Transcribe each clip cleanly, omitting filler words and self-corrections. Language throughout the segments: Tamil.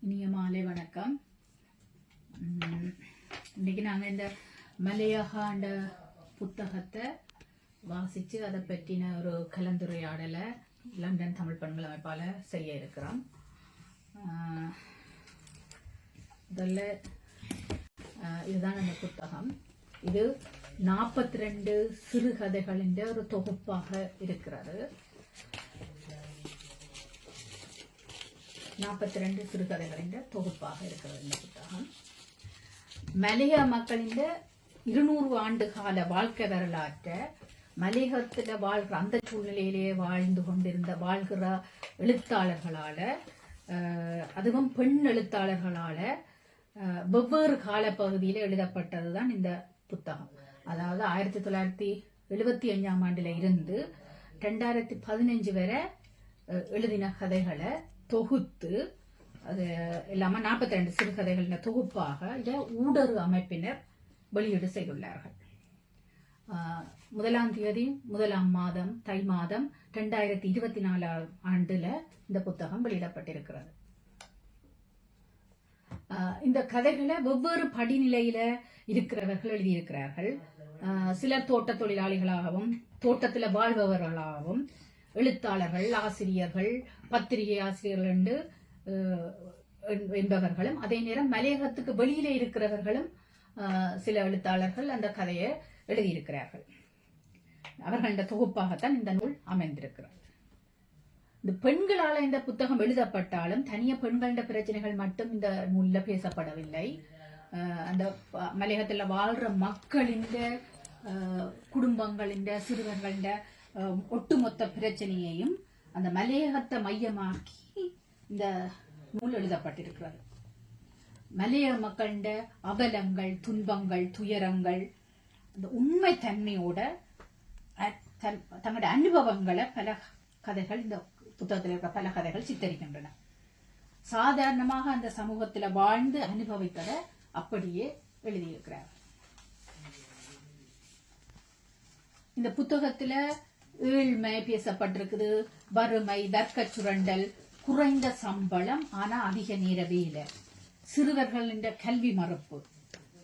இனிய மாலை வணக்கம். இன்னைக்கு நாங்கள் இந்த மலையகாண்ட புத்தகத்தை வாசித்து அதை பற்றின ஒரு கலந்துரையாடலை லண்டன் தமிழ் பெண்கள் அமைப்பால் செய்ய இருக்கிறோம். இதில் இதுதான் அந்த புத்தகம். இது 42 சிறுகதைகளின் ஒரு தொகுப்பாக இருக்கிறது. 42 சிறுகதைகளின் தொகுப்பாக இருக்கிறது இந்த புத்தகம். மலைய மக்களின் 200 ஆண்டு கால வாழ்க்கை வரலாற்றை மலையகத்தில் வாழ்கிற அந்த சூழ்நிலையிலேயே வாழ்கிற எழுத்தாளர்களால, அதுவும் பெண் எழுத்தாளர்களால வெவ்வேறு காலப்பகுதியில் எழுதப்பட்டதுதான் இந்த புத்தகம். அதாவது 1975ஆம் ஆண்டில் இருந்து 2015 வரை எழுதின கதைகளை தொகுத்து அது இல்லாம 42 சிறுகதைகளின் தொகுப்பாக இதை ஊடறு அமைப்பினர் வெளியீடு செய்துள்ளார்கள். 1ஆம் தேதி 1ஆம் மாதம் தை மாதம் 2024 ஆண்டுல இந்த புத்தகம் வெளியிடப்பட்டிருக்கிறது. இந்த கதைகளை வெவ்வேறு படிநிலையில இருக்கிறவர்கள் எழுதியிருக்கிறார்கள். சிலர் தோட்ட தொழிலாளிகளாகவும் தோட்டத்துல வாழ்பவர்களாகவும், எழுத்தாளர்கள், ஆசிரியர்கள், பத்திரிகை ஆசிரியர்கள் என்று என்பவர்களும், அதே நேரம் மலையகத்துக்கு வெளியிலே இருக்கிறவர்களும் சில எழுத்தாளர்கள் அந்த கதையை எழுதியிருக்கிறார்கள். அவர்களின் தொகுப்பாகத்தான் இந்த நூல் அமைந்திருக்கிறது. இந்த பெண்களால் இந்த புத்தகம் எழுதப்பட்டாலும் தனிய பெண்களின் பிரச்சனைகள் மட்டும் இந்த நூலில் பேசப்படவில்லை. அந்த மலையகத்தில் வாழ்ற மக்களின் குடும்பங்களின் சிறுவர்களின் ஒட்டுமொத்த பிரச்சனையையும் அந்த மலையகத்தை மையமாக்கி இந்த நூல் எழுதப்பட்டிருக்கிறது. மலையக மக்களின் அவலங்கள், துன்பங்கள், துயரங்கள், அந்த உண்மை தன்மையோட தங்களுடைய அனுபவங்களை பல கதைகள் இந்த புத்தகத்தில் இருக்கிற பல கதைகள் சித்தரிக்கின்றன. சாதாரணமாக அந்த சமூகத்தில் வாழ்ந்து அனுபவித்ததை அப்படியே எழுதியிருக்கிறார். இந்த புத்தகத்துல ஏழ்மை பேசப்பட்டிருக்குது, வறுமை, வர்க்க சுரண்டல், குறைந்த சம்பளம் ஆனா அதிக நேர வேலை, சிறுவர்களின் கல்வி மறுப்பு,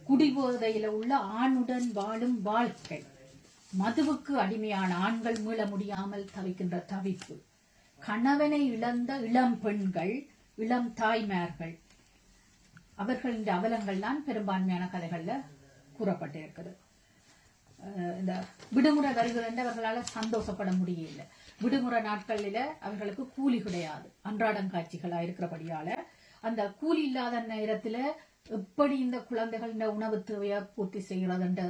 குடிபோதையில உள்ள ஆணுடன் வாழும் வாழ்க்கை, மதுவுக்கு அடிமையான ஆண்கள் மீள முடியாமல் தவிக்கின்ற தவிப்பு, கணவனை இழந்த இளம் பெண்கள், இளம் தாய்மார்கள், அவர்களின் அவலங்கள் தான் பெரும்பான்மையான கதைகள்ல கூறப்பட்டிருக்கிறது. இந்த விடுமுறை வருகிறது அவர்களால் சந்தோஷப்பட முடியல. விடுமுறை நாட்களில அவர்களுக்கு கூலி கிடையாது, அன்றாடம் காட்சிகளா இருக்கிறபடியால அந்த கூலி இல்லாத நேரத்துல எப்படி இந்த குழந்தைகளின் உணவு தேவையை பூர்த்தி செய்கிறதுன்ற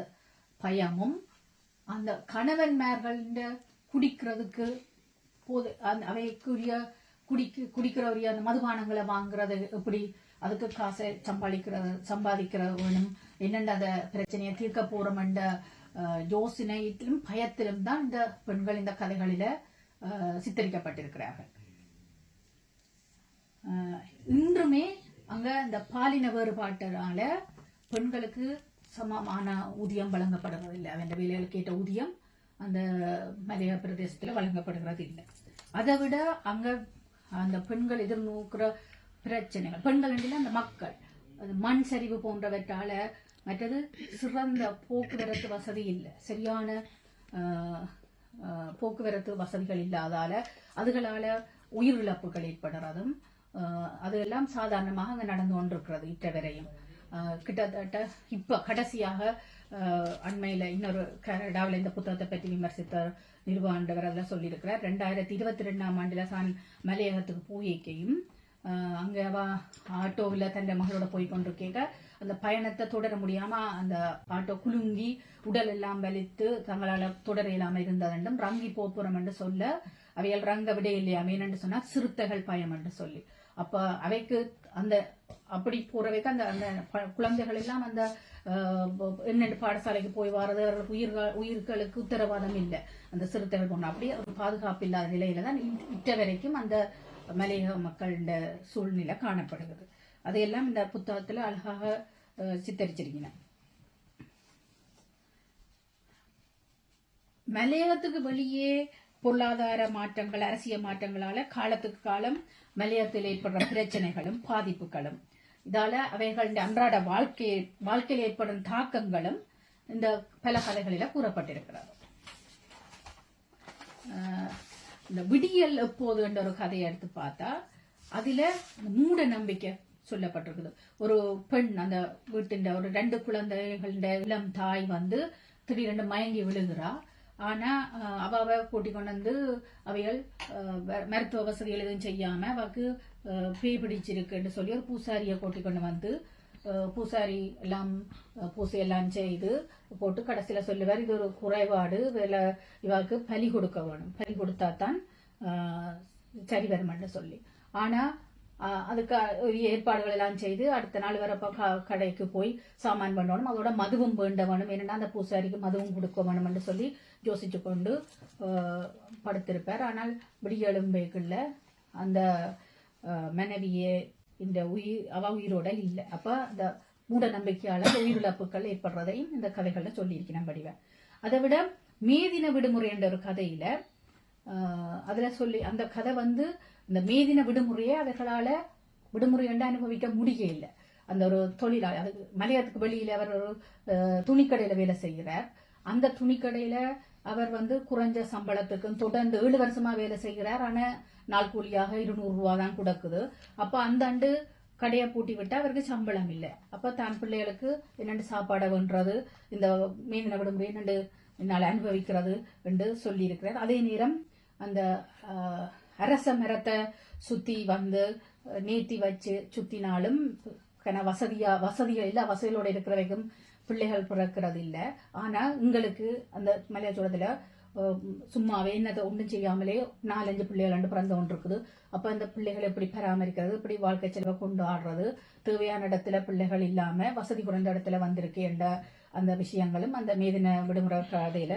பயமும், அந்த கணவன்மார்களின் குடிக்கிறதுக்கு போது அவைக்குரிய குடிக்கிறவரிய அந்த மதுபானங்களை வாங்குறது எப்படி, அதுக்கு காசை சம்பாதிக்கிற வேணும், என்னென்ன அந்த பிரச்சனையை தீர்க்க போறோம் என்ற யோசனையிலும் பயத்திலும் தான் இந்த பெண்கள் இந்த கதைகளில சித்தரிக்கப்பட்டிருக்கிறார்கள். இன்றுமே அங்க இந்த பாலின வேறுபாட்டினால பெண்களுக்கு சமமான ஊதியம் வழங்கப்படுவதில்லை. அவன் வேலைகளுக்கு ஏற்ற ஊதியம் அந்த மலைய பிரதேசத்துல வழங்கப்படுகிறது இல்லை. அதை விட அங்க அந்த பெண்கள் எதிர்நோக்கிற பிரச்சனைகள், பெண்கள் அந்த மக்கள் மண் சரிவு போன்றவற்றால, மற்றது சிறந்த போக்குவரத்து வசதி இல்லை, சரியான போக்குவரத்து வசதிகள் இல்லாதால அதுகளால உயிரிழப்புகள் ஏற்படுறதும் அதெல்லாம் சாதாரணமாக அங்க நடந்து கொண்டிருக்கிறது இட்ட வரையும். கிட்டத்தட்ட இப்ப கடைசியாக அண்மையில இன்னொரு கனடாவில் இந்த புத்தகத்தை பற்றி விமர்சித்த நிர்வாண்டவர் அதெல்லாம் சொல்லியிருக்கிறார். 2022ஆம் ஆண்டுல தான் மலையகத்துக்கு போயிருக்கையும் அங்க ஆட்டோவில் தன் மகளோட போய் கொண்டிருக்க அந்த பயணத்தை தொடர முடியாம அந்த ஆட்டோ குலுங்கி உடல் எல்லாம் வலித்து தங்களால தொடர இல்லாம இருந்ததென்றும் ரங்கி போப்புறம் என்று சொல்ல அவைகள் ரங்க விட இல்லையாமே என்று சொன்னா சிறுத்தைகள் பயம் என்று சொல்லி, அப்ப அவைக்கு அந்த அப்படி போறவைக்கு அந்த அந்த குழந்தைகள் எல்லாம் அந்த என்னென்று பாடசாலைக்கு போய் வர்றது, அவர்களுக்கு உயிர்களுக்கு உத்தரவாதம் இல்லை, அந்த சிறுத்தைகள் போன அப்படியே ஒரு பாதுகாப்பு இல்லாத நிலையில தான் இட்ட வரைக்கும் அந்த மலையக மக்களோட சூழ்நிலை காணப்படுகிறது. அதையெல்லாம் இந்த புத்தகத்துல அழகாக சித்தரிச்சிருக்கீங்க. மலையகத்துக்கு வெளியே பொருளாதார மாற்றங்கள், அரசியல் மாற்றங்களால காலத்துக்கு காலம் மலையத்தில் ஏற்படுற பிரச்சனைகளும் பாதிப்புகளும், இதால அவைகளுடைய அன்றாட வாழ்க்கையில் ஏற்படும் தாக்கங்களும் இந்த பல கதைகளில கூறப்பட்டிருக்கிறது. இந்த விடியல் எப்போது என்ற ஒரு கதையை எடுத்து பார்த்தா அதுல மூட நம்பிக்கை சொல்லப்பட்டிருக்குது. ஒரு பெண் அந்த வீட்டின் ஒரு 2 குழந்தைகள இளம் தாய் வந்து திடீரென்று மயங்கி விழுகிறா. ஆனா அவ கூட்டி கொண்டு வந்து அவைகள் மருத்துவ வசதிகள் எதுவும் செய்யாம அவக்கு பேய் பிடிச்சிருக்குன்னு சொல்லி ஒரு பூசாரியை கூட்டி கொண்டு வந்து பூசாரி எல்லாம் பூசையெல்லாம் செய்து போட்டு கடைசியில சொல்லுவார், இது ஒரு குறைபாடு, இவாக்கு பலி கொடுக்க வேணும், பலி கொடுத்தாதான் சரி வருமென்று சொல்லி. ஆனா அதுக்கு ஏற்பாடுகள் எல்லாம் செய்து அடுத்த நாள் வரப்ப கடைக்கு போய் சாமான் பண்ணணும், அதோட மதுவும் வேண்ட வேணும், என்னன்னா அந்த பூசாரிக்கு மதுவும் கொடுக்க வேணும் என்று சொல்லி யோசிச்சு கொண்டு படுத்திருப்பார். ஆனால் விடியெழும்பேக்குள்ள அந்த மனைவியே இந்த உயிரோட இல்லை. அப்ப அந்த மூட நம்பிக்கையால உயிரிழப்புகள் ஏற்படுறதையும் இந்த கதைகள்ல சொல்லியிருக்கிறேன் படிவேன். அதை விட மேதின விடுமுறை என்ற ஒரு கதையில அதுல சொல்லி அந்த கதை வந்து இந்த மேதின விடுமுறையை அவர்களால விடுமுறை என்று அனுபவிக்க முடியல. அந்த ஒரு தொழிலாளர், அது மலையத்துக்கு வெளியில அவர் ஒரு துணிக்கடையில வேலை செய்கிறார். அந்த துணிக்கடையில அவர் வந்து குறைஞ்ச சம்பளத்துக்கு தொடர்ந்து 7 வருஷமா வேலை செய்கிறார். ஆனா நாள் கூலியாக 200 ரூபா தான் கொடுக்குது. அப்ப அந்த ஆண்டு கடையை பூட்டி விட்டா அவருக்கு சம்பளம் இல்லை. அப்ப தான் பிள்ளைகளுக்கு என்னென்று சாப்பாடை வென்றது, இந்த மேதின விடுமுறை என்னென்று என்னால் அனுபவிக்கிறது என்று சொல்லி இருக்கிறார். அதே நேரம் அந்த அரச மரத்தை சுத்தி வந்து நேர்த்தி வச்சு சுத்தினாலும் வசதியா இல்ல, வசதியோட இருக்கிற வரைக்கும் பிள்ளைகள் பிறக்கிறது இல்லை. ஆனா உங்களுக்கு அந்த மலையாளத்துல சும்மாவே என்னதை ஒன்றும் செய்யாமலே 4-5 பிள்ளைகள் பிறந்த ஒன்று இருக்குது. அப்ப அந்த பிள்ளைகளை எப்படி பராமரிக்கிறது, எப்படி வாழ்க்கை செலவை கொண்டு ஆடுறது, தேவையான இடத்துல பிள்ளைகள் இல்லாம வசதி குறைந்த இடத்துல வந்திருக்கு என்ற அந்த விஷயங்களும் அந்த மேதின விடுமுறை கதையில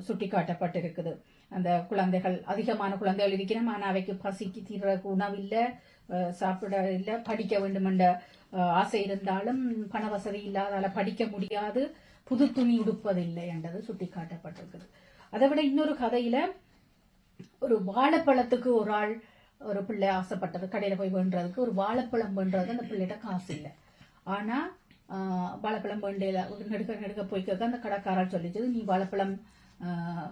சுட்டி காட்டப்பட்டிருக்குது. அந்த குழந்தைகள், அதிகமான குழந்தைகள் இருக்கிறோம், ஆனா அவைக்கு பசிக்கு தீர்ற உணவு இல்லை, சாப்பிட இல்லை, படிக்க வேண்டும் என்ற ஆசை இருந்தாலும் பண வசதி இல்லாதால படிக்க முடியாது, புது துணி உடுப்பதில்லை என்றது சுட்டி காட்டப்பட்டிருக்குது. அதை விட இன்னொரு கதையில ஒரு வாழைப்பழத்துக்கு ஒரு பிள்ளை ஆசைப்பட்டது, கடையில போய் வேண்டதுக்கு ஒரு வாழைப்பழம் வேண்டது, அந்த பிள்ளைகிட்ட காசு இல்லை. ஆனா வாழைப்பழம் வேண்டையில நெடுக்க போய் கேட்க அந்த கடைக்காரர் சொல்லிச்சது, நீ வாழைப்பழம்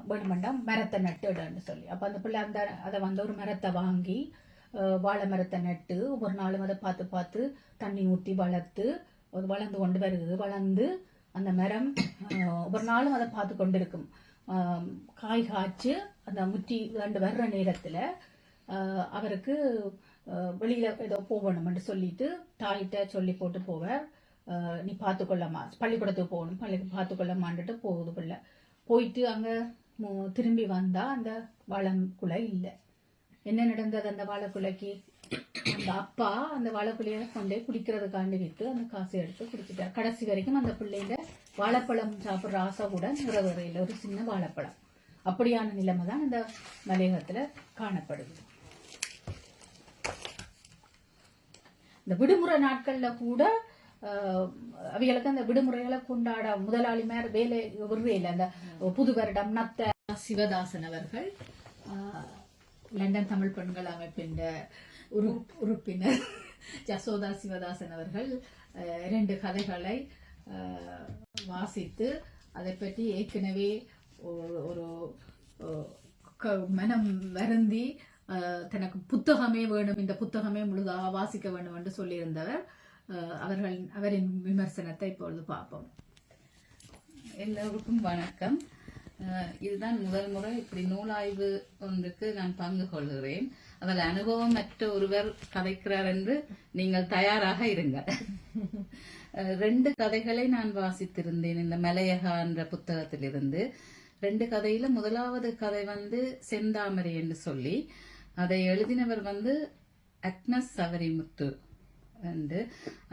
வேணுமெண்டா மரத்தை நட்டுன்னு சொல்லி. அப்ப அந்த பிள்ளை அதை வந்து ஒரு மரத்தை வாங்கி வாழை மரத்தை நட்டு ஒவ்வொரு நாளும் அதை பார்த்து பார்த்து தண்ணி ஊற்றி வளர்த்து வளர்ந்து கொண்டு வருது. வளர்ந்து அந்த மரம் ஒவ்வொரு நாளும் அதை பார்த்து கொண்டு இருக்கும். காய் காய்ச்சி அந்த முற்றி வர்ற நேரத்துல அவருக்கு வெளியில ஏதோ போகணும்னு சொல்லிட்டு தாயிட்ட சொல்லி போட்டு போவார், நீ பார்த்துக்கொள்ளமா, பள்ளிக்கூடத்துக்கு போகணும், பார்த்துக்கொள்ளமான்ட்டு போகுது பிள்ளை. போயிட்டு அங்க திரும்பி வந்தா அந்த வாழைக்குலை இல்லை. என்ன நடந்தது அந்த வாழைக்குலைக்கு? அந்த அப்பா அந்த வாழைக்குலைய கொண்டே குடிக்கிறதுக்காண்டி விட்டு அந்த காசை எடுத்து குடிச்சிட்டார். கடைசி வரைக்கும் அந்த பிள்ளைங்க வாழைப்பழம் சாப்பிட்ற ஆசை கூட நிறைவேறையில், ஒரு சின்ன வாழைப்பழம். அப்படியான நிலைமை தான் இந்த மலையகத்துல காணப்படுது. இந்த விடுமுறை நாட்கள்ல கூட அவைகளுக்கு அந்த விடுமுறைகளை கொண்டாட முதலாளிமார் வேலை விடுறையில் அந்த புது வருடம் நத்த சிவதாசன் அவர்கள் லண்டன் தமிழ் பெண்கள் அமைப்பின் உறுப்பினர் ஜசோதா சிவதாசன் அவர்கள் 2 கதைகளை வாசித்து அதை பற்றி ஏற்கனவே ஒரு மனம் வருந்தி தனக்கு புத்தகமே வேணும், இந்த புத்தகமே முழுதாக வாசிக்க வேண்டும் என்று சொல்லியிருந்தவர். அவரின் விமர்சனத்தை இப்பொழுது பார்ப்போம். எல்லோருக்கும் வணக்கம். இதுதான் முதல் முறை இப்படி நூலாய்வு ஒன்றுக்கு நான் பங்கு கொள்கிறேன். அதில் அனுபவம் மற்ற ஒருவர் கதைக்கிறார் என்று நீங்கள் தயாராக இருங்கள். 2 கதைகளை நான் வாசித்திருந்தேன் இந்த மலையகா என்ற புத்தகத்திலிருந்து. 2 கதையில முதலாவது கதை வந்து செந்தாமரை என்று சொல்லி, அதை எழுதினவர் வந்து அக்னஸ் சவரிமுத்து.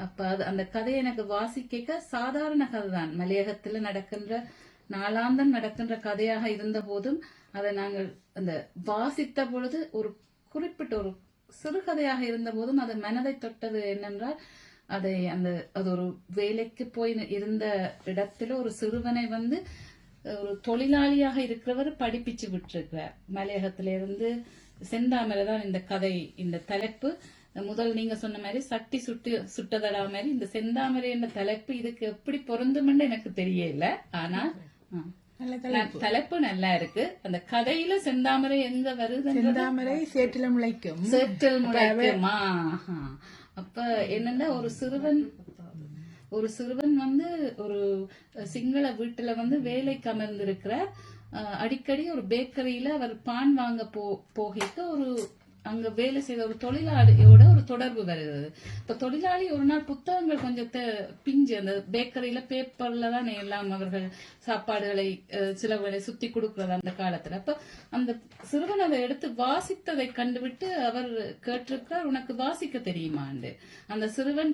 அப்ப அந்த கதையை எனக்கு வாசிக்க சாதாரண கதை தான், மலையகத்துல நடக்கின்ற நாளாந்தம் நடக்கின்ற கதையாக இருந்த போதும் அதை நாங்கள் அந்த வாசித்த பொழுது ஒரு குறிப்பிட்ட ஒரு சிறுகதையாக இருந்த போதும் அது மனதை தொட்டது. என்னென்றால் அது ஒரு வேலைக்கு போய் இருந்த இடத்துல ஒரு சிறுவனை வந்து ஒரு தொழிலாளியாக இருக்கிறவர் படிப்பிச்சு விட்டுருக்கிறார். மலையகத்திலிருந்து செந்தாமரை தான் இந்த கதை, இந்த தலைப்பு. முதல் நீங்க சொன்ன மாதிரி சட்டி சுட்டதடா மாதிரி இந்த செந்தாமரை என்ற தலைப்பு இதுக்கு எப்படி பொருந்தும்னு எனக்கு தெரியல. ஆனா தலைப்பு நல்லா இருக்கு. அந்த கதையில செந்தாமரை எங்க வருது? செந்தாமரை சேற்றில முளைக்கும். சேற்றில் முளைக்குமா? அப்ப என்னன்னா ஒரு சிறுவன் வந்து ஒரு சிங்கள வீட்டுல வந்து வேலைக்கு அமர்ந்திருக்கிறார். அடிக்கடி ஒரு பேக்கரியில அவர் பான் வாங்க போகிட்டு ஒரு அங்க வேலை செய்த ஒரு தொழிலாளியோட ஒரு தொடர்பு வருகிறது. இப்ப தொழிலாளி ஒரு நாள் புத்தகங்கள் கொஞ்சம் பிஞ்சு, அந்த பேக்கரியில பேப்பர்ல தான் எல்லாம் அவர்கள் சாப்பாடுகளை சிலவர்களை சுத்தி கொடுக்கறது அந்த காலத்துல. அப்ப அந்த சிறுவன் அதை எடுத்து வாசித்ததை கண்டுவிட்டு அவர் கேட்டிருக்கிறார், உனக்கு வாசிக்க தெரியுமாண்டு. அந்த சிறுவன்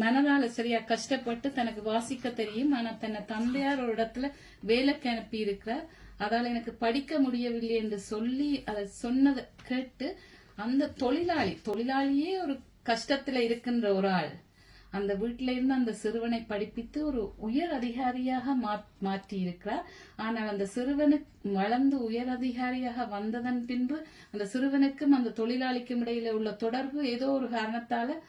மனதால சரியா கஷ்டப்பட்டு தனக்கு வாசிக்க தெரியும், ஆனா தன்னை தந்தையார் ஒரு இடத்துல வேலைக்கு அனுப்பி இருக்கிறார், அதால எனக்கு படிக்க முடியவில்லை என்று சொல்லி அதை சொன்னதை கேட்டு அந்த தொழிலாளியே ஒரு கஷ்டத்துல இருக்கின்ற ஒரு ஆள் அந்த வீட்டில இருந்து அந்த சிறுவனை படிப்பித்து ஒரு உயர் அதிகாரியாக மாற்றி இருக்கிறார். ஆனால் அந்த சிறுவனுக்கு வளர்ந்து உயர் அதிகாரியாக வந்ததன் பின்பு அந்த சிறுவனுக்கும் அந்த தொழிலாளிக்கும் இடையில உள்ள தொடர்பு ஏதோ ஒரு காரணத்தால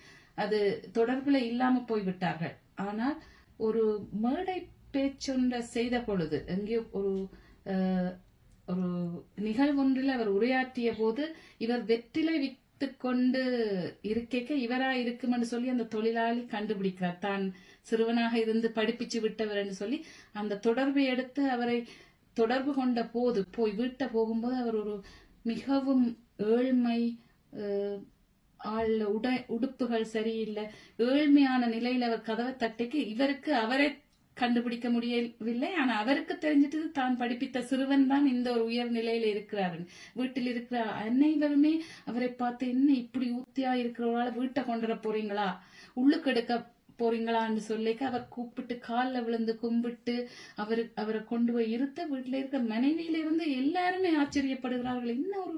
அது தொடர்புல இல்லாம போய்விட்டார்கள். ஆனால் ஒரு மேடை பேச்சொன்ற செய்த பொழுது எங்கேயோ ஒரு நிகழ்வொன்றில் அவர் உரையாற்றிய போது இவர் வெற்றிலை வித்து கொண்டு இருக்க இவரா இருக்கும் என்று சொல்லி அந்த தொழிலாளி கண்டுபிடிக்கிறார், தான் சிறுவனாக இருந்து படிப்பிச்சு விட்டவர் என்று சொல்லி. அந்த தொடர்பை எடுத்து அவரை தொடர்பு கொண்ட போது வீட்டை போகும்போது அவர் ஒரு மிகவும் ஏழ்மை, உடுப்புகள் சரியில்லை, ஏழ்மையான நிலையில அவர் கதவை தட்டிக்கு இவருக்கு அவரை கண்டுபிடிக்க முடியவில்லை. ஆனா அவருக்கு தெரிஞ்சிட்டு தான் படிப்பித்த சிறுவன் தான் இந்த ஒரு உயர் நிலையில இருக்கிறாரு. வீட்டில் இருக்கிற அனைவருமே அவரை பார்த்து, என்ன இப்படி ஊத்தியா இருக்கிறவரால வீட்டை கொண்டுட போறீங்களா, உள்ளுக்கு எடுக்க போறீங்களான்னு சொல்லிக்க அவர் கூப்பிட்டு காலில் விழுந்து கும்பிட்டு அவரை கொண்டு போய் இருத்த வீட்டுல இருக்க மனைவியில இருந்து எல்லாருமே ஆச்சரியப்படுகிறார்கள், இன்னும்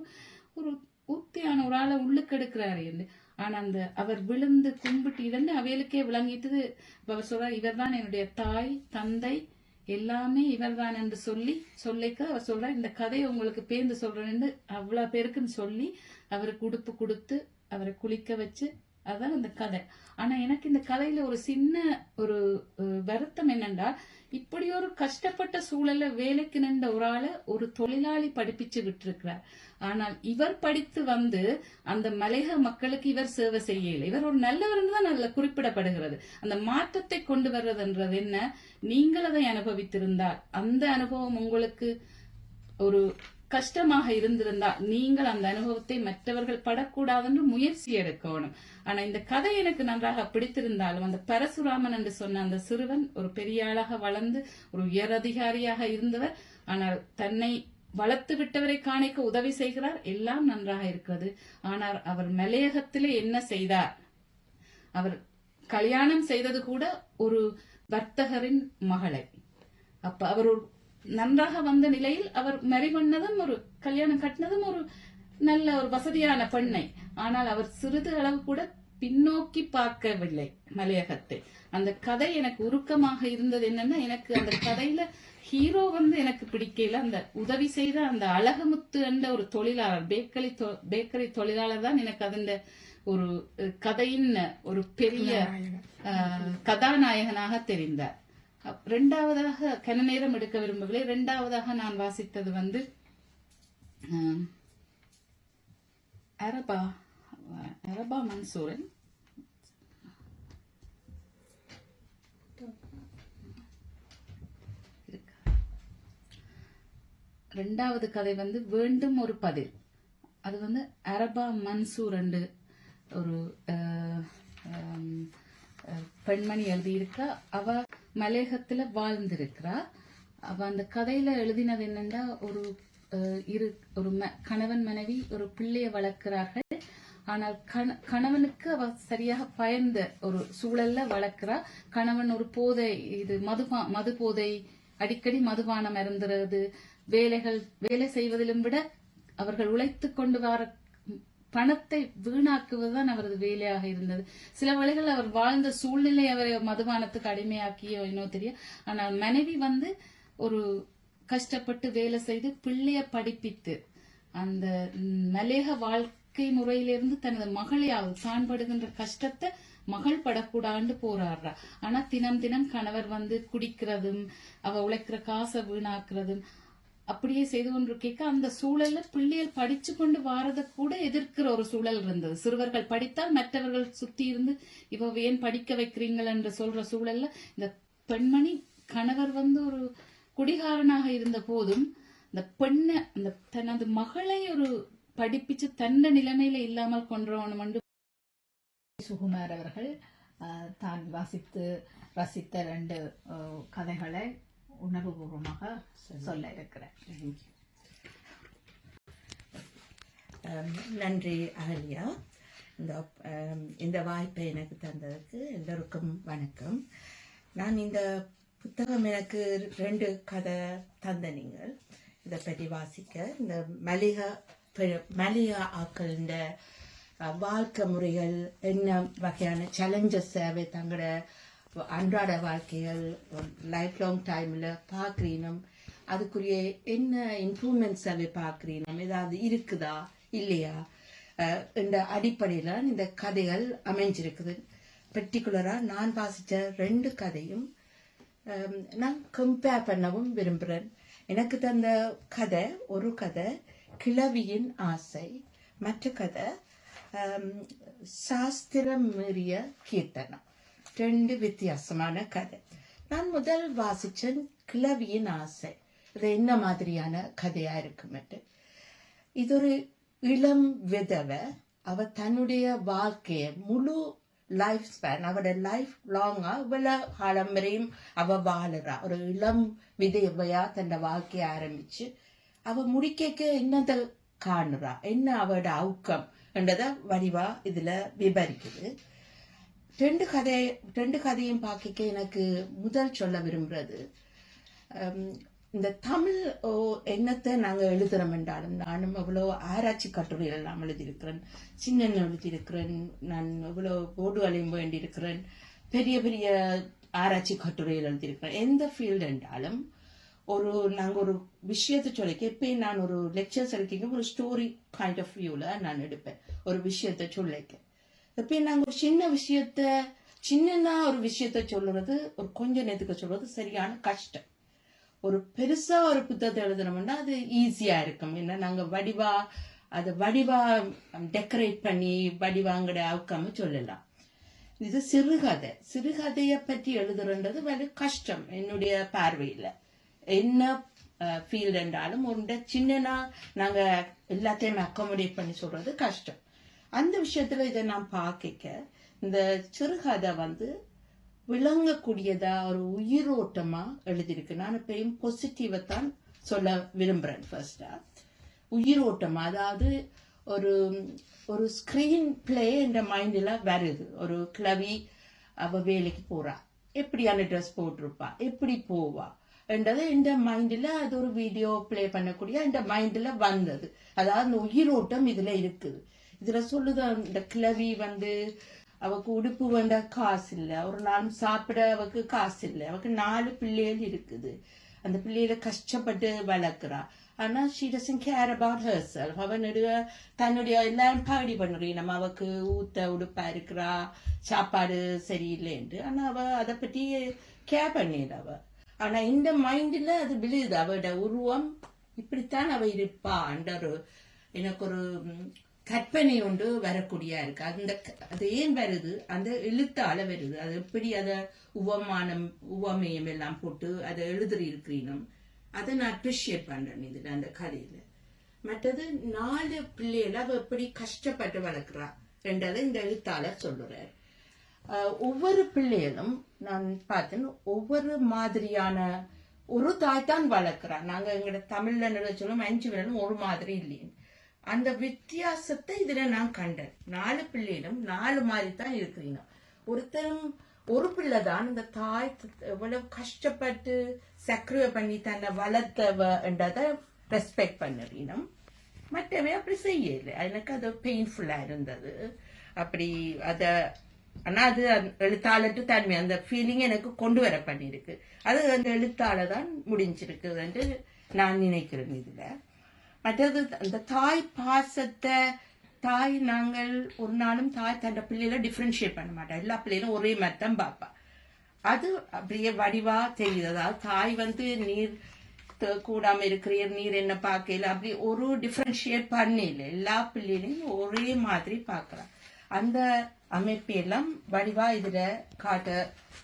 ஒரு ஊத்தியான ஒரு ஆளை உள்ளுக்கு எடுக்கிறாரு என்று. ஆனா அந்த அவர் விழுந்து கும்பிட்டு இதன்னு அவைகளுக்கே விளங்கிட்டது. அவர் சொல்றார், இவர் தான் என்னுடைய தாய் தந்தை எல்லாமே இவர் தான் என்று சொல்லிக்க அவர் சொல்றார், இந்த கதையை உங்களுக்கு பேர்ந்து சொல்றேன்னு அவ்வளவு பேருக்குன்னு சொல்லி அவருக்கு உடுப்பு கொடுத்து அவரை குளிக்க வச்சு, அதான் அந்த கதை. ஆனா எனக்கு இந்த கதையில ஒரு சின்ன ஒரு வருத்தம் என்னென்றால், இப்படி ஒரு கஷ்டப்பட்ட சூழல்ல வேலைக்கு நின்ற ஒரு ஆளை ஒரு தொழிலாளி படிப்பிச்சு விட்டிருக்கிறார். ஆனால் இவர் படித்து வந்து அந்த மலையக மக்களுக்கு இவர் சேவை செய்யல. இவர் ஒரு நல்லவர் தான் அதுல குறிப்பிடப்படுகிறது. அந்த மாற்றத்தை கொண்டு வர்றதுன்றது என்ன, நீங்கள் அதை அனுபவித்திருந்தால், அந்த அனுபவம் உங்களுக்கு ஒரு கஷ்டமாக இருந்திருந்தால் நீங்கள் அந்த அனுபவத்தை மற்றவர்கள் படக்கூடாதுன்னு முயற்சி எடுக்கணும். ஆனா இந்த கதை எனக்கு நன்றாக பிடித்திருந்தாலும் அந்த பரசுராமன் என்று சொன்ன அந்த சிறுவன் ஒரு பெரிய ஆளாக வளர்ந்து ஒரு உயர் அதிகாரியாக இருந்தவர். ஆனால் தன்னை வளர்த்து விட்டவரை காணிக்க உதவி செய்கிறார், எல்லாம் நன்றாக இருக்கிறது. ஆனால் அவர் மலையகத்திலே என்ன செய்தார், அவர் கல்யாணம் செய்தது கூட ஒரு வர்த்தகரின் மகளை. அப்ப அவர் ஒரு நன்றாக வந்த நிலையில் அவர் மறிவண்ணதும் ஒரு கல்யாணம் கட்டினதும் ஒரு நல்ல ஒரு வசதியான பெண்ணை. ஆனால் அவர் சிறிது அளவு கூட பின்னோக்கி பார்க்கவில்லை மலையகத்தை. அந்த கதை எனக்கு உருக்கமாக இருந்தது. என்னன்னா, எனக்கு அந்த கதையில ஹீரோ வந்து எனக்கு பிடிக்கல. அந்த உதவி செய்த அந்த அழகுமுத்து என்ற ஒரு தொழிலாளர், பேக்கரி தொழிலாளர் தான் எனக்கு அந்த ஒரு கதையின் ஒரு பெரிய கதாநாயகனாக தெரிந்தார். இரண்டாவதாக கன நேரம் எடுக்க விரும்பவில்லை. இரண்டாவதாக நான் வாசித்தது வந்து அரபா மன்சூரன். இரண்டாவது கதை வந்து வேண்டும் ஒரு பதில். அது வந்து அரபா மன்சூர் என்று ஒரு பெண்மணி எழுதியிருக்கா. அவ மலையகத்துல வாழ்ந்திருக்கிறா. அவ அந்த கதையில எழுதினது என்னன்னா, ஒரு கணவன் மனைவி ஒரு பிள்ளைய வளர்க்கிறார்கள். ஆனால் கணவனுக்கு அவ சரியாக பயந்த ஒரு சூழல்ல வளர்க்கிறா. கணவன் ஒரு போதை, இது மது போதை, அடிக்கடி மதுபானம் இருந்துறது, வேலை செய்வதிலும் விட அவர்கள் உழைத்து கொண்டு வர பணத்தை வீணாக்குவதுதான் அவரது வேலையாக இருந்தது. சில வேளைகள் அவர் வாழ்ந்த சூழ்நிலை அவரை மதுபானத்துக்கு அடிமையாக்கியோ என்னோ தெரியும். ஆனால் மனைவி வந்து ஒரு கஷ்டப்பட்டு வேலை செய்து பிள்ளைய படிப்பித்து அந்த மலேக வாழ்க்கை முறையிலிருந்து தனது மகளையாவது தான் படுகின்ற கஷ்டத்தை மகள் படக்கூடாண்டு போராடுறா. ஆனா தினம் தினம் கணவர் வந்து குடிக்கிறதும் அவ உழைக்கிற காசை வீணாக்குறதும் அப்படியே செய்து கொண்டு கேட்க அந்த சூழல்ல பிள்ளைகள் படிச்சு கொண்டு வாரதை கூட எதிர்க்கிற ஒரு சூழல் இருந்தது. சிறுவர்கள் படித்தால் மற்றவர்கள் சுத்தி இருந்து இவ ஏன் படிக்க வைக்கிறீங்கள் என்று சொல்ற சூழல்ல இந்த பெண்மணி கணவர் வந்து ஒரு குடிகாரனாக இருந்த போதும் இந்த பெண்ணை அந்த தனது மகளை ஒரு படிப்பிச்சு தந்த நிலைமையில இல்லாமல் கொன்றவனும் என்று சுகுமார் அவர்கள் தான் வாசித்து ரசித்த 2 கதைகளை உணர்வுபூர்வமாக சொல்ல இருக்கிறேன். நன்றி அகல்யா. இந்த வாய்ப்பை எனக்கு தந்ததுக்கு எல்லோருக்கும் வணக்கம். நான் இந்த புத்தகம் எனக்கு 2 கதை தந்த நீங்கள் இதை பற்றி வாசிக்க இந்த மலிகா ஆக்கள் இந்த வாழ்க்கை முறைகள் என்ன வகையான சேலஞ்சஸ் அவை தங்களோட அன்றாட வாழ்க்கைகள் லைஃப் லாங் டைமில் பார்க்குறீனும் அதுக்குரிய என்ன இம்ப்ரூவ்மெண்ட்ஸ் அவை பார்க்குறீனும் ஏதாவது இருக்குதா இல்லையா என்ற அடிப்படையில் இந்த கதைகள் அமைஞ்சிருக்குது. பர்டிகுலராக நான் வாசித்த 2 கதையும் நான் கம்பேர் பண்ணவும் விரும்புகிறேன். எனக்கு தந்த கதை ஒரு கதை கிழவியின் ஆசை, மற்ற கதை சாஸ்திரம் மீறிய கீர்த்தனம். 2 வித்தியாசமான கதை. நான் முதல் வாசிச்சேன் கிழவியின் ஆசை. இது என்ன மாதிரியான கதையா இருக்குமெட்டு. இது ஒரு இளம் விதவை, அவ தன்னுடைய வாழ்க்கைய முழு லைஃப் ஸ்பேன் அவட லைஃப் லாங்கா இவ்வளோ காலம் வரையும் அவ வாழுறா. ஒரு இளம் விதவையா தன் வாழ்க்கைய ஆரம்பிச்சு அவ முடிக்க என்னத காணுறா, என்ன அவட அவுக்கம் என்றதை வடிவா இதுல விபரிக்குது. 2 கதையும் பார்க்க எனக்கு முதல் சொல்ல விரும்புறது இந்த தமிழ் என்னத்தை நாங்கள் எழுதுறோம் என்றாலும் நானும் எவ்வளோ ஆராய்ச்சி கட்டுரைகள் எல்லாம் எழுதியிருக்கிறேன், சின்ன எழுதியிருக்கிறேன், நான் எவ்வளோ போர்டு அலையும் வேண்டியிருக்கிறேன், பெரிய பெரிய ஆராய்ச்சி கட்டுரைகள் எழுதியிருக்கிறேன். எந்த ஃபீல்டு என்றாலும் நாங்கள் ஒரு விஷயத்தை சொல்லிக்க எப்பயும் நான் ஒரு லெக்சர்ஸ் எழுதிக்க ஒரு ஸ்டோரி கைண்ட் ஆஃப் வியூவில் நான் எடுப்பேன். ஒரு விஷயத்தை சொல்லிக்க எப்பயும் நாங்கள் ஒரு சின்னதா ஒரு விஷயத்த சொல்றது ஒரு கொஞ்ச நேரத்துக்கு சொல்றது சரியான கஷ்டம். ஒரு பெருசா ஒரு புத்தகத்தை எழுதணும்னா அது ஈஸியா இருக்கும். ஏன்னா நாங்க வடிவா டெக்கரேட் பண்ணி வடிவாங்கட அவுக்காம சொல்லலாம். இது சிறுகதையை பற்றி எழுதுறது வேலை கஷ்டம் என்னுடைய பார்வையில. என்ன ஃபீல்டு என்றாலும் ஒரு சின்னனா நாங்க எல்லாத்தையும் அக்காமடேட் பண்ணி சொல்றது கஷ்டம். அந்த விஷயத்துல இதை நான் பார்க்க இந்த சிறுகதை விளங்கக்கூடியதா ஒரு உயிரோட்டமா எழுதியிருக்கு. நான் எப்பயும் பாசிட்டிவை தான் சொல்ல விரும்புறேன். ஃபர்ஸ்டா உயிரோட்டமா, அதாவது ஒரு ஸ்கிரீன் பிளே என்ற மைண்ட்ல வருது. ஒரு கிளவி அவ வேலைக்கு போறா, எப்படியான ட்ரெஸ் போட்டிருப்பா, எப்படி போவா என்றது இந்த மைண்ட்ல அது ஒரு வீடியோ பிளே பண்ணக்கூடிய இந்த மைண்ட்ல வந்தது. அதாவது அந்த உயிரோட்டம் இதுல இருக்குது. இதுல சொல்லுது இந்த கிளவி அவக்கு உடுப்பு வேண்ட காசு இல்லை, ஒரு நாள் சாப்பிட அவக்கு காசு இல்லை, அவக்கு 4 பிள்ளைகள் இருக்குது, அந்த பிள்ளைகளை கஷ்டப்பட்டு வளர்க்குறா. ஆனா she doesn't care about herself. தன்னுடைய எல்லாரும் பாடி பண்ணுறீங்க, நம்ம அவக்கு ஊத்த உடுப்பா இருக்கிறா, சாப்பாடு சரியில்லைன்னு. ஆனா அவ அதை பற்றி கேர் பண்ணிடு அவ. ஆனா இந்த மைண்ட்ல அது விழுது, அவட உருவம் இப்படித்தான் அவ இருப்பான்ற எனக்கு ஒரு கற்பனை ஒன்று வரக்கூடியா இருக்கு. அது ஏன் வருது, அந்த எழுத்தால வருது. அது எப்படி அதை உவமயம் எல்லாம் போட்டு அதை எழுதி இருக்கிறீனும் அதை நான் அப்ரிஷியேட் பண்றேன் இதுல அந்த கதையில. மற்றது 4 பிள்ளைகளை அவ எப்படி கஷ்டப்பட்டு வளர்க்கிறா என்றதை இந்த எழுத்தாளர் சொல்லுறார். ஒவ்வொரு பிள்ளைகளும் நான் பார்த்தேன் ஒவ்வொரு மாதிரியான ஒரு தாய் தான் வளர்க்கிறா. நாங்க எங்கட தமிழ்ல நிறைய சொல்லும் 5 பேரும் ஒரு மாதிரி இல்லைன்னு. அந்த வித்தியாசத்தை இதுல நான் கண்டேன். 4 பிள்ளைகளும் 4 மாதிரி தான் இருக்கிறீங்க. ஒரு பிள்ளை தான் இந்த தாய் எவ்வளவு கஷ்டப்பட்டு சக்ரியை பண்ணி தன்னை வளர்த்தவ என்றதை ரெஸ்பெக்ட் பண்ணுறீங்க. மற்றவே அப்படி செய்யல. எனக்கு அது பெயின்ஃபுல்லா இருந்தது. அப்படி ஆனா அது எழுத்தாளர்ட்டு தன்மை அந்த ஃபீலிங் எனக்கு கொண்டு வர பண்ணிருக்கு. அது அந்த எழுத்தாளர் தான் முடிஞ்சிருக்கு என்று நான் நினைக்கிறேன் இதுல. மற்றது அந்த தாய் பாசத்தை நாங்கள் ஒரு நாளும் தாய் தன் பிள்ளைகளை டிஃபரன்ஷியேட் பண்ண மாட்டோம். எல்லா பிள்ளைகளும் ஒரே மாதிரி தான் பாப்பா. அது அப்படியே வடிவா தெரியுது. அதாவது தாய் நீர் கூடாம இருக்கிற நீர் என்ன பார்க்கல, அப்படி ஒரு டிஃபரன்ஷியேட் பண்ணல, எல்லா பிள்ளைகளையும் ஒரே மாதிரி பார்க்கலாம். அந்த அமைப்பு எல்லாம் வடிவா இதுல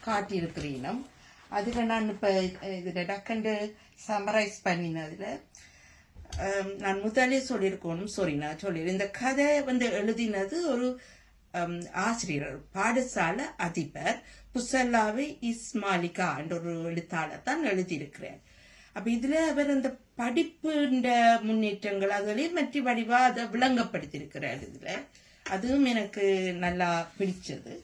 காட்டியிருக்கிறீனும். அதுல நான் இப்ப இதுல டக்கண்டு சமரைஸ் பண்ணினதுல நான் முதலே சொல்லியிருக்கணும். நான் சொல்லிடுறேன். இந்த கதை எழுதினது ஒரு ஆசிரியர், பாடசாலை அதிபர் புசல்லாவை இஸ்மாலிகா என்ற ஒரு எழுத்தாளர் தான் எழுதியிருக்கிறார். அப்ப இதுல அவர் அந்த படிப்பு முன்னேற்றங்கள் அதுலயே மற்ற வடிவா அதை விளங்கப்படுத்தியிருக்கிறார் இதுல. அதுவும் எனக்கு நல்லா பிடிச்சது.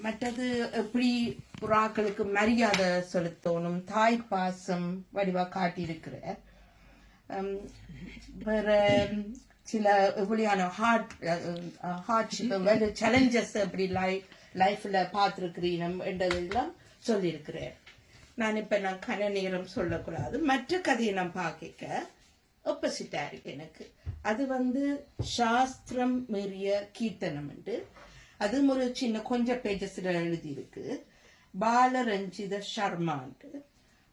மற்றது எப்படி புறாக்களுக்கு மரியாதை செலுத்தணும், தாய் பாசம் வடிவா காட்டியிருக்கிறார். வேற சில எப்படியான ஹார்ட்ஷிப் சேலஞ்சஸ் எப்படி லைஃப்ல பார்த்திருக்கிறீனம் என்றதெல்லாம் சொல்லியிருக்கிறேன். நான் கன நேரம் சொல்லக்கூடாது. மற்ற கதையை நான் பார்க்க ஆப்போசிட்டா இருக்கு எனக்கு. அது சாஸ்திரம் மீறிய கீர்த்தனம் என்று, அதுவும் ஒரு சின்ன கொஞ்சம் பேஜஸ்ல எழுதி இருக்கு. பாலரஞ்சித சர்மான்ட்டு.